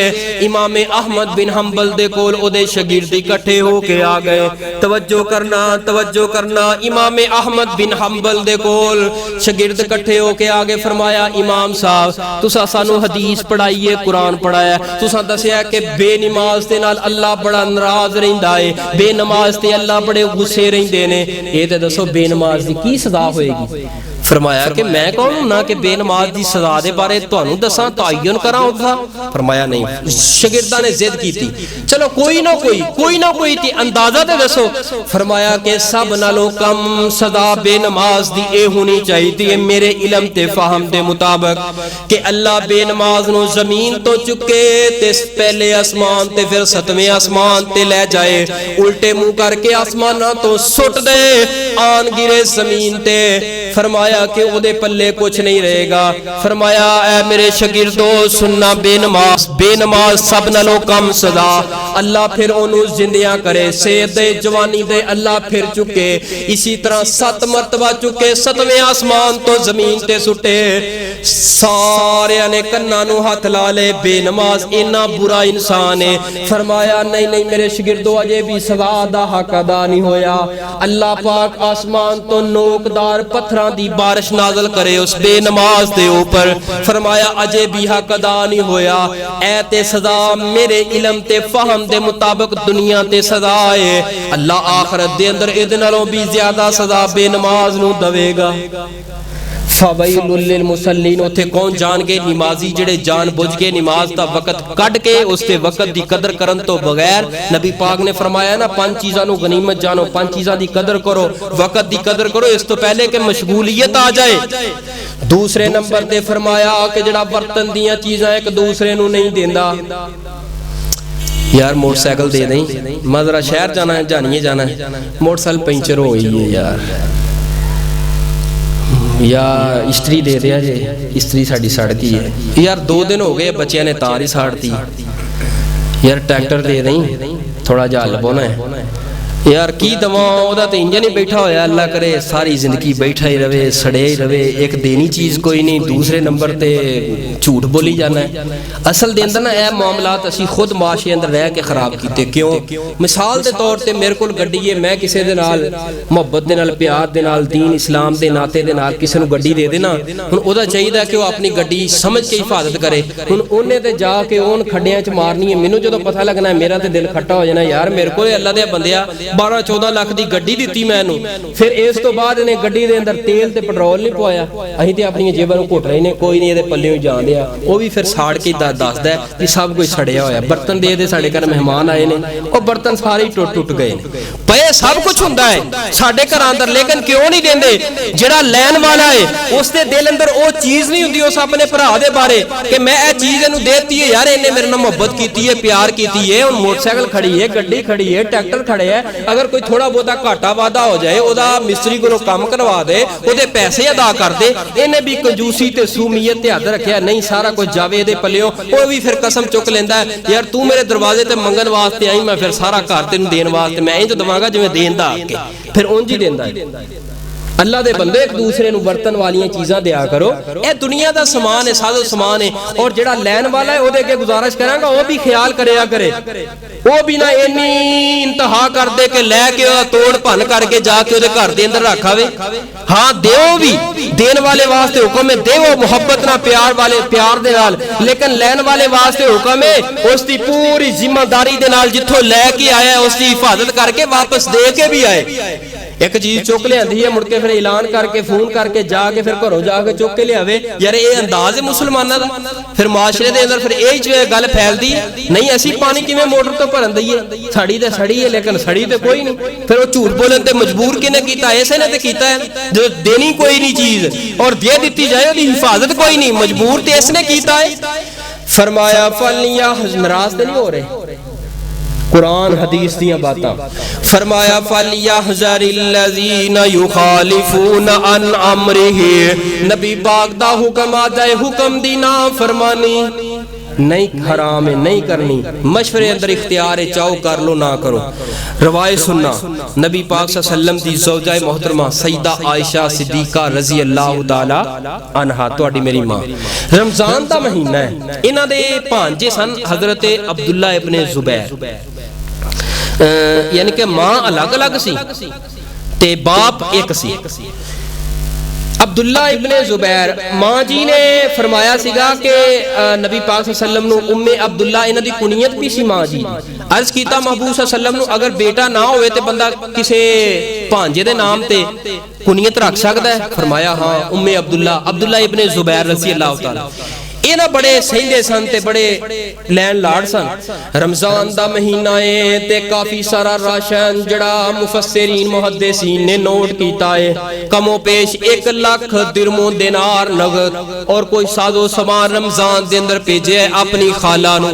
इमाम अहमद बिन हंबल दे कोल ओदे शागिर्द इकट्ठे होके आ गए। तवज्जो करना तवज्जो करना। इमाम अहमद बिन हंबल दे कोल शागिर्द इकट्ठे होके आ गए। फरमाया इमाम साहब तुसा सानू हदीस पढ़ाई है, कुरान पढ़ाया, तुसा दसिया कि बेनमाज दे नाल अल्लाह बड़ा नाराज रहिंदा है, बेनमाज ते अल्लाह बड़े गुस्से रहिंदे ने। ये ते दसो बेनमाज दी की सजा होएगी? फरमाया कि मैं कौन हूं ना कि बेनमाज दी सजा दे बारे तुहानू दसां, तयन करां उसदा? फरमाया नहीं। शागिर्दां ने जिद कीती, चलो कोई ना कोई ते अंदाजा ते दसो। फरमाया कि सब नालों कम सजा बेनमाज दी ए होनी चाहिए मेरे इल्म ते फहम दे मुताबिक कि अल्लाह बेनमाज नू जमीन तो चुके ते पहले आसमान ते फिर 7वें आसमान ते ले जाए, उल्टे मुंह करके आसमाना तो सुट दे, आन गिरे जमीन ते। फरमाया कि ओदे पल्ले कुछ नहीं रहेगा। फरमाया ऐ मेरे शागिर्दो सुनना, बेनमाज सब नालों कम सजा। अल्लाह फिर ओनू जिंदियां करे, सेहत दे जवानी दे अल्लाह फिर चुके। इसी तरह 7 मरतबा चुके, 7वें आसमान तो जमीन ते सुटे। सारे ने कन्ना नू हाथ ला ले, बेनमाज इन्ना बुरा इंसान है। फरमाया नहीं नहीं मेरे शागिर्दो अजे भी सजा दा हक अदा नहीं होया। अल्लाह पाक आसमान तो नोकदार पत्थरां दी बारिश नाज़िल करे उस बेनमाज दे ऊपर। फरमाया अजे भी हक अदा नहीं होया। ऐ ते सजा मेरे इल्म ते फहम दे मुताबिक दुनिया ते सजा है, अल्लाह आखिरत दे अंदर इहदे नालों भी ज्यादा सजा बेनमाज नू देवेगा। फवैलुल लिल मुसल्लीन। उथे कौन जान के नमाजी जेड़े जान बुझ के नमाज दा वक्त कट के उसते वक्त दी कदर करन तो बगैर। नबी पाक ने फरमाया ना 5 चीज़ां नू गनीमत जानो, 5 चीज़ां दी कदर करो, वक्त दी कदर करो इस तो पहले कि मशगूलियत आ जाए। दूसरे नंबर ते फरमाया कि जेड़ा बर्तन दियां चीज़ां एक दूसरे नू नहीं देंदा। यार मोटरसाइकिल दे नहीं, मैं जरा शहर जाना है, जानिए जाना है, मोटरसाइकिल पंचर हो गई है यार, या इस्त्री दे दिया जे, इस्त्री साड़ी सड़ गई है यार, 2 दिन हो गए बच्चियां ने तार ही साड़ती। यार ट्रैक्टर दे नहीं, थोड़ा जा हल पौना है। यार की दवा ओदा तो इंजन ही बैठा होया, अल्लाह करे सारी जिंदगी बैठा ही रहे, सड़े ही रहे, एक देनी चीज़ कोई नहीं, दूसरे नंबर ते झूठ बोली जाना है। असल दे अंदर ना यह मामलात असी खुद माशे अंदर रह के खराब कीते। क्यों? मिसाल के तौर पर मेरे को गड्डी है, मैं किसी दे नाल मुहब्बत दे नाल, प्यार दे नाल, दीन इस्लाम के नाते दे नाल किसी नूं गड्डी दे देना, हुण ओदा चाहिए कि वह अपनी गड्डी समझ के हिफाजत करे। हुण उन्हें ते जाके उन खड्डियां च मारनी है, मैनूं जदों पता लगना है मेरा तो दिल खट्टा हो जाना, यार मेरे को अल्लाह दे बंदिया 12-14 लाख की गड्डी दी मैनू, फिर इस तो बाद इन्हें गड्डी दे अंदर तेल ते पेट्रोल नहीं पवाया, असीं ते अपनी जेबां नूं घुट रहे ने, कोई नहीं ये पल्लियों जान दिया, वो भी फिर साड़ के दसदा है कि सब कुछ सड़िया होया। बर्तन दे साडे घर मेहमान आए ने, वो बर्तन सारे टुट गए पे, सब कुछ हुंदा है साडे घर अंदर, लेकिन क्यों नहीं देंदे? जिहड़ा लैन वाला है उसके दिल अंदर वो चीज़ नहीं हुंदी उस अपने भरा दे बारे कि मैं ये चीज़ इहनूं देती है, यार इन्हें मेरे नाल मुहब्बत की है, प्यार की है, हुण मोटरसाइकिल खड़ी है, गड्डी खड़ी है, ट्रैक्टर खड़े है, अगर कोई थोड़ा बहुता घाटा वाधा हो जाए, ओदा मिस्त्री को काम करवा दे, ओदे पैसे अदा कर दे, इन्हें भी कंजूसी ते सूमीयत ते हद रखिया नहीं, सारा कुछ जावे इहदे पल्लियों, वो भी फिर कसम चुक लेंदा है, यार तू मेरे दरवाजे ते मंगन वास्ते आई, मैं फिर सारा घर तेनूं देण वास्ते मैं इंज दवांगा जिवें देण दा आके, फिर उंज ही देंदा है। अल्लाह दे बंदे एक दूसरे नूं बर्तन वालियां चीज़ां दिया करो, यह दुनिया का समान है, साजो समान है, और जिहड़ा लैन वाला है ओहदे अगे गुजारिश करांगा वो भी ख्याल करिया करे, वो भी ना इन्नी इंतहा कर दे कि लैके तोड़ भन करके जाके उहदे घर दे अंदर रख आवे। हाँ देओ भी, देने वाले वास्ते हुक्म है, देओ मुहब्बत ना प्यार वाले प्यार दे नाल, लेकिन लैन वाले वास्ते हुक्म है उसकी पूरी जिम्मेदारी दे नाल, जिथों लैके आया उसकी हिफाजत करके वापस दे के भी आए। एक चीज चुक लियांदी है, मुड़ के फिर ऐलान करके फोन करके जाके फिर घरों जाके चुक के लियावे, यार ये अंदाज है मुसलमानों का। फिर माशरे दे अंदर फिर यही गल फैलदी नहीं, असी पानी किवें मोटर तो भरन दईए, सड़ी ते सड़ी है लेकिन सड़ी तो कोई नहीं। फिर वो झूठ बोलन ते मजबूर किने कीता? इसे ने ते कीता है जो देनी कोई नहीं चीज और दे दी जाए उसकी हिफाजत कोई नहीं, मजबूर तो इसने कीता है। फरमाया फलिया नाराज तो नहीं हो रहे, कुरान हदीस दियां बातां। फरमाया फलियहज़रिल्लज़ीना युखालिफून अन अमरिही, नबी पाक दा हुक्म आ जाए, हुक्म दी ना फरमानी नहीं, हराम है नहीं करनी, मशवरे अंदर इख्तियार है, चाहो कर लो ना करो। रवायत सुनना, नबी पाक सल्लल्लाहु अलैहि वसल्लम दी ज़ौजा मोहतरमा सईदा आयशा सिद्दीका रज़ी अल्लाह ताला अन्हा, तुहाडी मेरी मां, रमजान दा महीना है, इन्हां दे भांजे सन हज़रत अब्दुल्ला इब्ने ज़ुबैर, यानी कि मां अलग अलग सी ते बाप एक सी। अब्दुल्ला इब्ने ज़ुबैर मां जी ने फरमाया सीगा कि नबी पाक सल्लल्लाहु अलैहि वसल्लम नूं उम्मे अब्दुल्ला इन्हां दी कुनियत भी सी मां जी दी। अर्ज कीता महबूब सल्लल्लाहु अलैहि वसल्लम नूं अगर बेटा ना होवे ते बंदा किसे भांजे दे नाम ते कुनियत रख सकदा है? फरमाया हाँ, उम्मे अब्दुल्ला, अब्दुल्ला इब्ने ज़ुबैर रज़ी अल्लाह तआला। इन्हां बड़े सहिंदे सन ते बड़े लैन लाड़ सन। रमजान दा महीना है ते काफी सारा राशन जड़ा मुफस्सिरीन मुहद्दिसीन ने नोट कीता है, कमो पेश 1 लाख दिरमो दिनार नगद और कोई साजो सामान रमजान दे अंदर भेजे है अपनी खाला नूं।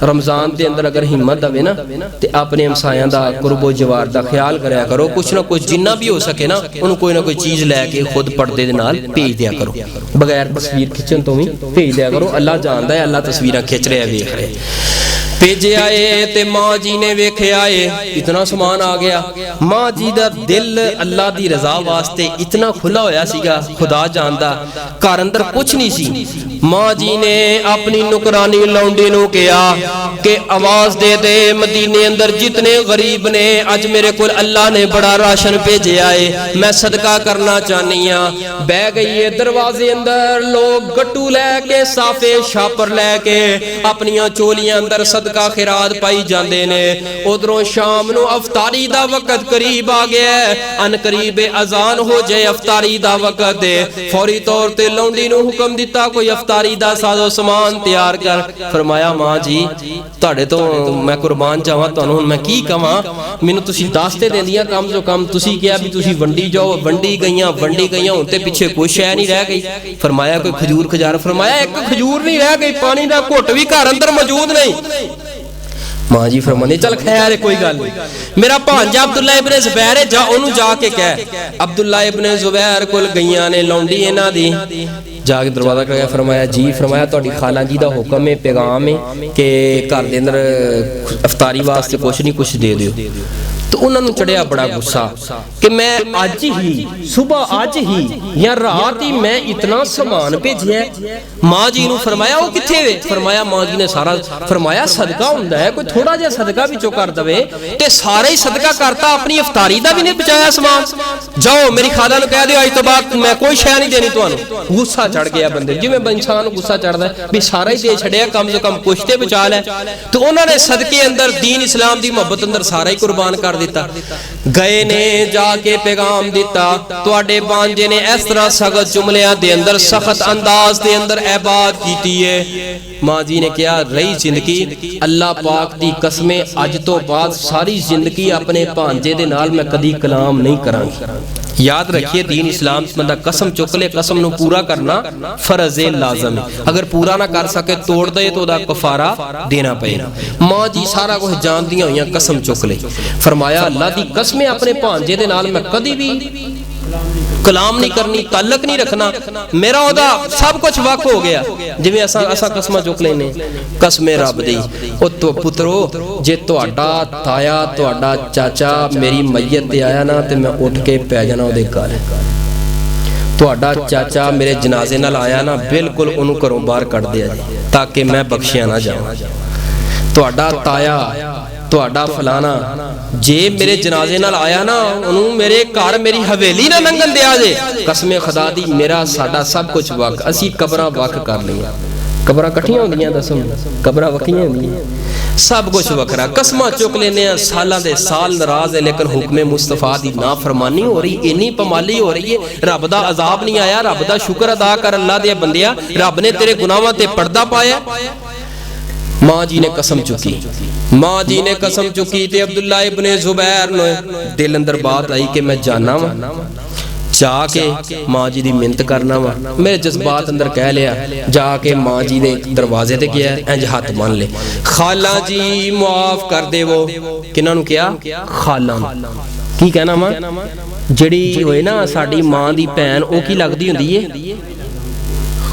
रमजान के अंदर अगर हिम्मत आवे ना ते अपने हमसायां दा कुर्बो जवार दा ख्याल करया करो, कुछ ना कुछ जिन्ना भी हो सके ना उन्होंने कोई ना कोई चीज़ लैके खुद पर्दे दे नाल भेज दिया करो, बगैर तस्वीर खिंचण तो भी भेज दिया करो। अल्लाह जानदा है, अल्लाह तस्वीरां खिंच रहा है, वेख रहे। भेजे आए ते मां जी ने वेखे आए, इतना समान आ गया। मां जी दा दिल अल्लाह दी रजा वास्ते इतना खुला होया सीगा, खुदा जानदा घर अंदर कुछ नहीं सी। मां जी ने अपनी नुकरानी लौंडी नूं कहा कि आवाज दे दे मदीने अंदर जितने गरीब ने, अज मेरे को अल्लाह ने बड़ा राशन भेजे आए, मैं सदका करना चाहनी हां। बह गई है दरवाजे अंदर, लोग गट्टू लैके साफे छापर लैके अपनियां चोलियां अंदर सदका खिरात पाई जाते ने। उधरों शाम नूं अफतारी दा वक्त करीब आ गया है, अन करीब अजान हो जाए अफतारी दा वक्त है, फौरी तौर ते लौंडी नूं हुक्म दिता कोई अफतारी दा साजो समान तैयार कर। फरमाया मां जी तुहाडे तो मैं कुर्बान जावां, तुहानूं हुण मैं की कहां, मैनूं तुसीं दस ते देंदियां कम सो कम, तुसीं कहा भी तुसीं वंडी जाओ, वंडी गईयां हुण ते पिछे कोई शै नहीं रह गई। फरमाया कोई खजूर खजार, फरमाया एक खजूर नहीं रह गई, पानी दा घुट भी घर अंदर मौजूद नहीं। मां जी फरमाने चल खैर है कोई गल नहीं, मेरा भांजा अब्दुल्ला इब्ने ज़ुबैर है, जा ओनू जाके कह। अब्दुल्ला इब्ने ज़ुबैर कोल गईयां ने लौंडी इन्हां दी, जाके दरवाजा खड़काया। फरमाया जी, फरमाया तुहाडी खाला जी दा हुक्म है, पैगाम है कि घर दे अंदर अफतारी वास्ते कुछ नहीं कुछ दे दिओ। तो उन्होंने चढ़िया बड़ा गुस्सा कि मैं अज ही सुबह अज ही या रात ही मैं इतना समान भेजिया। माँ जी ने फरमाया वो किथे वे? फरमाया माँ जी ने सारा फरमाया सदका हुंदा है, कोई थोड़ा जिहा सदका भी चो कर दवे ते सारा ही सदका करता, अपनी इफ्तारी दा भी नहीं बचाया समान। जाओ मेरी खाला नूं कह दिओ अज तो बाद मैं कोई शै नहीं देनी तुहानूं। गुस्सा चढ़ गया बंदे, जिवें इंसान नूं गुस्सा चढ़दा है भी सारा ही दे छड़िया, कम से कम कुछ ते बचा लै। तो उन्होंने सदके अंदर दीन इस्लाम दी मुहब्बत अंदर सारा ही कुर्बान कर दिता। गए ने जाके पैगाम दिता, तुहाडे बांजे ने इस तरह सख्त जुमलियां दे अंदर सख्त अंदाज दे अंदर इबादत कीती है। माँ जी ने कहा रही जिंदगी अल्लाह पाक दी कसमें अज तो बाद सारी जिंदगी अपने भांजे दे नाल मैं कदी कलाम नहीं करांगी। याद रखिए दीन इस्लाम बंदा कसम चुक ले, कसम नूं पूरा करना फर्ज है, लाजम है। अगर पूरा ना कर सके तोड़ दे तो उहदा कफारा देना पएगा। माँ जी सारा कुछ जानदियां होइयां कसम चुक ले, फरमाया अल्लाह दी कसमें अपने भांजे दे नाल मैं कदी भी कलाम नहीं करनी, ताल्लुक नहीं रखना, मेरा ओदा सब कुछ वक हो गया। जिवें असा कसम चुक लेने कसमें रब दी। ओ तो पुत्रो जे तुहाडा ताया तुहाडा चाचा मेरी मैयत ते आया ना ते मैं उठ के पै जाना ओदे घर। तुहाडा चाचा मेरे जनाजे नाल आया ना बिल्कुल उन्होंने घरों बाहर कढ़ दिया ताकि मैं बख्शिया ना जावां। तुहाडा ताया तुहाडा फलाना जे मेरे जनाजे नाल आया ना उन्होंने मेरे घर मेरी हवेली ना लंघन दिया जे। कसमें खुदा दी मेरा साडा सब कुछ वक, असी कबरां वक कर लियां। कबरां कट्ठियां होंदियां दसो, कबरां वक्कियां होंदियां, सब कुछ वखरा। कसमां चुक लेने सालां दे साल नाराज है लेकिन हुक्मे मुस्तफा दी नाफरमानी हो रही, इन्नी पमाली हो रही है। रब दा अजाब नहीं आया, रब दा शुक्र अदा कर अल्लाह दे बंदिया, रब ने तेरे गुनाहां ते पर्दा पाया। माँ जी ने कसम चुकी, माँ जी ने कसम चुकी ते अब्दुल्ला इब्ने जुबैर ने दिल अंदर बात आई कि मैं जाना वा जाके माँ जी दी मिन्नत करना वा। मेरे जज्बात अंदर कह लिया, जाके माँ जी दे दरवाजे ते गया, इंज हाथ बन ले, खाला जी मुआफ कर देवो। किन्हां नूं किया? खाला। की कहना वा जिहड़ी होए ना साडी माँ दी भैन ओ की लगदी हुंदी है?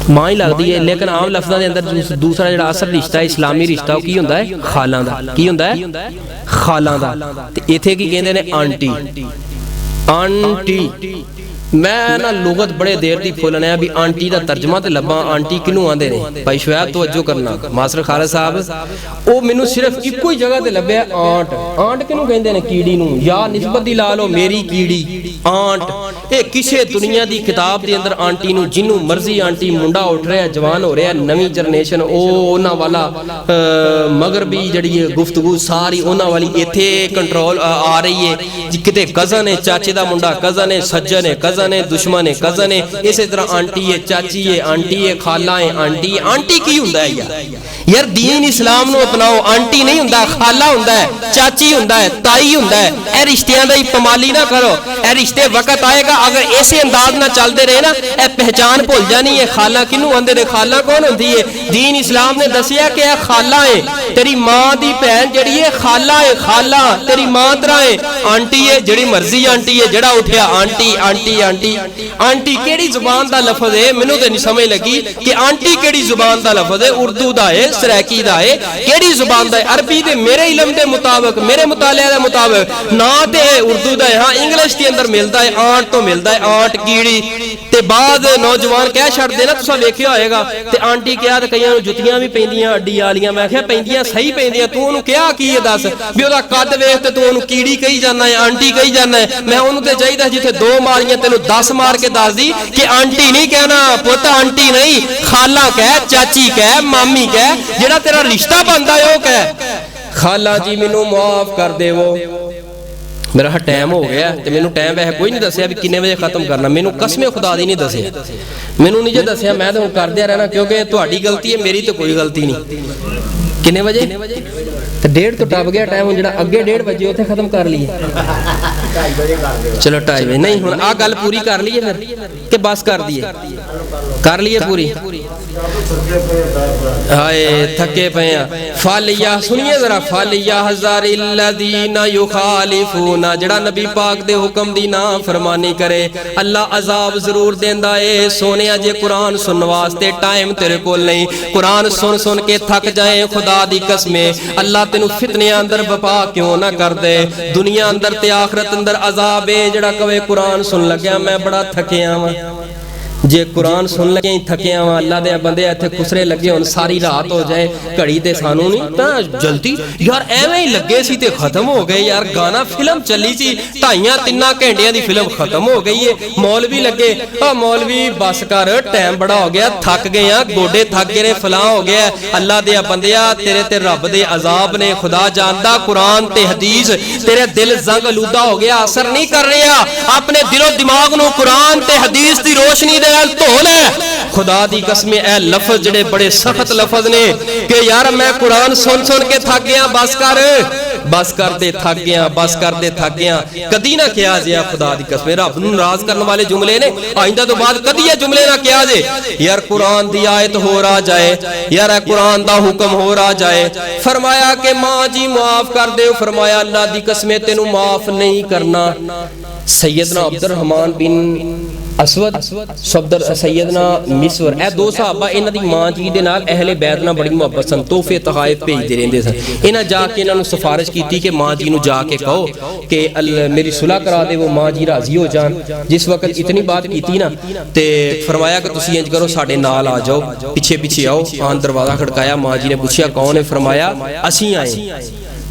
माँ ही लगती है, लेकिन आम लफ्ज़ां दे अंदर दूसरा जिहड़ा असल रिश्ता है इस्लामी रिश्ता वो की हुंदा है? खालां दा। की हुंदा है? खालां दा। ते इत्थे की कहंदे ने? आंटी। आंटी मैं ना लुगत बड़े देर दी फुलने भी आंटी दा तर्जमा ते लब्बा। आंटी किनू आंदे ने? भाई शुआब तवज्जो करना मास्टर खालिद साहब, ओ मैनू सिर्फ इक्को ही जगह ते लब्बिया आंट। आंट किनू कहंदे ने? कीड़ी नू, या निस्बत दी ला लो मेरी कीड़ी आंट। ए किसे दुनिया दी किताब दे अंदर आंटी नू जिन्नू मर्जी आंटी, मुंडा उठ रहा है जवान हो रहा है नवी जनरेशन ओ उन्हां वाला मगरबी जड़ी गुफ्तगू सारी उन्हां वाली इत्थे कंट्रोल आ रही है। किते कज़न है चाचे दा मुंडा, कज़न है सज्जन है, कज़न है दुश्मन है, कज़न है, इसी तरह आंटी है चाची है, आंटी है खाला है, आंटी है। आंटी की हुंदा है यार? दीन इस्लाम नू अपनाओ। आंटी नहीं हुंदा, खाला हुंदा है, चाची हुंदा है, ताई हुंदा है। ए रिश्तियां दा पमाली ना करो, ए रिश्ते वक्त आएगा अगर ऐसे अंदाज ना चलते रहे ना ए पहचान भुल जानी है। खाला किनू आंदे ने? खाला कौन होंदी है? दीन इस्लाम ने दसिया कि ए खाला है, तेरी मां दी भैन जड़ी है खाला है, खाला तेरी मां तरह है। आंटी है जड़ी मर्जी आंटी है, जड़ा उठिया आंटी आंटी आंटी। आंटी केड़ी जुबान दा लफ्ज है? मैनू ते नहीं समझ लगी कि आंटी केड़ी जुबान दा लफ्ज है। उर्दू दा है, सराइकी दा है, केड़ी जुबान दा है? अरबी दे मेरे इल्म दे मुताबिक, मेरे मुतालिया दे मुताबिक ना ते उर्दू दा है, हां इंग्लिश के अंदर मिलता है, आंट तो मिलता है, आंट कीड़ी। ते बाद नौजवान कह छड्डदे ना, तुसां वेखिया होएगा ते आंटी क्या ते कईयां नूं जुत्तियां भी पैंदियां अड्डी वालियां। मैं आखिया पैंदियां सही पैंदियां, तू ओनू क्या की है दस भी ओदा कद वेख ते तू ओनू कीड़ी कही जाना है, आंटी कही जाना है। मैं ओनू ते चाहीदा जिथे 2 मारियां तेनू 10 मार के दस दी कि आंटी नहीं कहना पुत, आंटी नहीं खाला कह, चाची कह, मामी कह, जेड़ा तेरा रिश्ता बनता है वो कह। खाला जी मैनू माफ कर देवो, मेरा टाइम हो गया ते मैनू टाइम वैसे कोई नहीं दसिया भी किन्ने बजे खत्म करना। मैनू कसमें खुदा दी नहीं दसिया, मैनू नहीं जे दसिया मैं तो करदे रहना क्योंकि तुहाडी गलती है, मेरी तो कोई गलती नहीं। किन्ने बजे? तो 1:30 तो टप गया टाइम, जो अगे 1:30 बजे उत्थे खत्म कर लिए। चलो 2:30 बजे नहीं हुण आ गल पूरी कर लीए फिर कि बस कर दिए? कर लिए पूरी। हाय थके पे फालिया सुनिए जरा, फालिया हज़ारिल्लज़ीना युखालिफूना, जड़ा नबी पाक दे हुक्म दी ना फरमानी करे अल्लाह अजाब जरूर देंदा है। सोने जे कुरान सुनने वास्ते टाइम तेरे कोल नहीं, कुरान सुन सुन के थक जाए खुदा दी कसमें अल्लाह तेनू फितनियां अंदर बपा क्यों ना कर दे। दुनिया अंदर ते आखरत अंदर अजाब है। जेड़ा कवे कुरान सुन लग्या मैं बड़ा थकिया वां, जे कुरान सुन लगे थकिया वा, अल्लाह दे बंदे इत्थे खुसरे लगे हुन सारी रात हो जाए घड़ी ते सानू नहीं तां जल्दी यार एवें ही लगे सी ते खत्म हो गए यार। गाना फिल्म चली सी 2.5-3 घंटियां दी फिल्म खत्म हो गई है। मौलवी लगे मौलवी बस कर टाइम बड़ा हो गया, थक गए हैं, गोडे थक गए ने, फलां हो गया। अल्लाह दे बंदिया तेरे ते रब दे अजाब ने, खुदा जानदा कुरान ते हदीस तेरे दिल जंग आलूदा हो गया, असर नहीं कर रहा। अपने दिलो दिमाग नू कुरान ते हदीस दी रोशनी दे धो ले। खुदा दी कसम ए लफ्ज जड़े बड़े सख्त लफ्ज ने कि यार मैं कुरान सुन सुन के थक गया, बस कर दे थक गया, बस कर दे थक गया। कदी ना किया जे खुदा दी कसम, रब नूं नाराज करने वाले जुमले ने, आइंदा तो बाद कदी ये जुमले ना किया जे। यार कुरान दी आयत हो रहा जाए, यार कुरान दा हुक्म हो रहा जाए। फरमाया कि मां जी माफ कर दे, फरमाया अल्लाह दी कसम तेनू माफ नहीं करना। सैयदना अब्दुर्रहमान बिन असवद सफदर सैयदना मिसवर ए दो सहाबा इन्हां दी मां जी दे नाल अहले बैत नाल बड़ी मुहब्बत सन, तोहफे तोहफे भेजदे रहंदे सन। इन्हां जाके इन्हां नूं सिफारिश कीती कि मां जी नूं जाके कहो कि मेरी सुलह करा दे, वो मां जी राजी हो जान। जिस वक्त इतनी बात कीती ना ते फरमाया कि तुसीं इंज करो साडे नाल आ जाओ, पिछे पिछे आओ। आन दरवाजा खड़काया, मां जी ने पूछा कौन है? फरमाया असीं आए।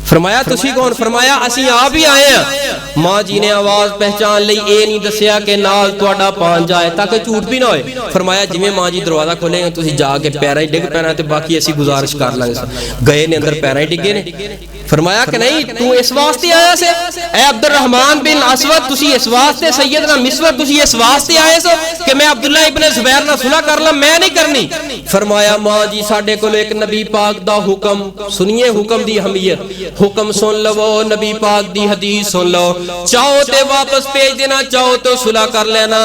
फरमाया तुसी कौन? फरमाया असीं आप ही आए हैं। मां जी ने आवाज पहचान लई, ए नहीं दसिया कि नाल तुहाडा पांजा है ताकि झूठ भी ना होए। फरमाया जिवें मां जी दरवाजा खोलेंगे तुसी जाके पैरां ही डिग पैना ते बाकी असीं गुजारिश कर लांगे। गए ने अंदर पैरां ही डिगे ने। फरमाया कि नहीं तू इस वास्ते आया से, ए अब्दुर्रहमान बिन असवद तुसी इस वास्ते, सैयदना मिसवर तुसी इस वास्ते आए सो कि मैं अब्दुल्ला इब्न जुबैर नाल सुलह कर ला, मैं नहीं करनी। फरमाया मां जी साडे कोल एक नबी पाक दा हुक्म, सुनिए हुक्म दी अहमियत, हुक्म सुन लवो, नबी पाक दी हदीस सुन लो, चाहो ते वापस भेज देना, चाहो तो सुलह कर लेना।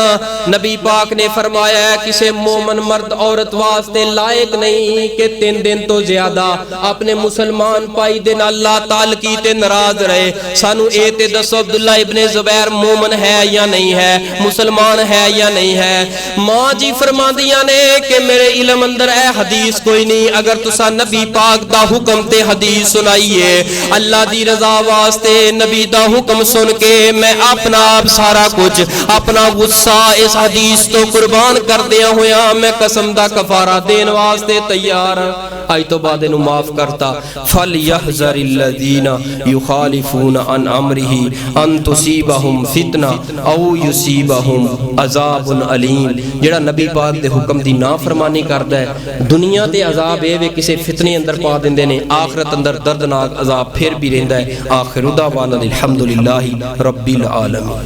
नबी पाक ने फरमाया किसी मोमन मर्द औरत वास्ते लायक नहीं कि 3 दिन तो ज्यादा अपने मुसलमान भाई दे नाल ताल्लुकी ते नाराज रहे। सानू ए ते दसो अब्दुल्ला इब्ने जुबैर मोमन है या नहीं है, मुसलमान है या नहीं है? मां जी फरमांदियां ने कि मेरे इल्म अंदर ए हदीस कोई नहीं, अगर तुसा नबी पाक दा हुक्म ते हदीस सुनाइए अल्लाह दी रजा वास्ते, नबी दा हुक्म सुन के मैं अपना आप सारा कुछ अपना गुस्सा इस हदीस तो कुर्बान कर दिया होया मैं कसम दा कफारा देन वास्ते तैयार हां। आज तो बाद इनू माफ करता। फल यहज़रिल्लज़ीना युखालिफून अन अमरिही अन तुसीबहुम फितना औ युसीबहुम अज़ाबुन अलीम। जेड़ा नबी पाक दे हुक्म दी नाफरमानी करदा है दुनिया ते अजाब ए वे किसी फितने अंदर पा देंदे ने, आखिरत अंदर दर्दनाक अजाब फिर भी रहिंदा है। आखिर दावाना अल्हम्दुलिल्लाहि रब्बिल आलमीन।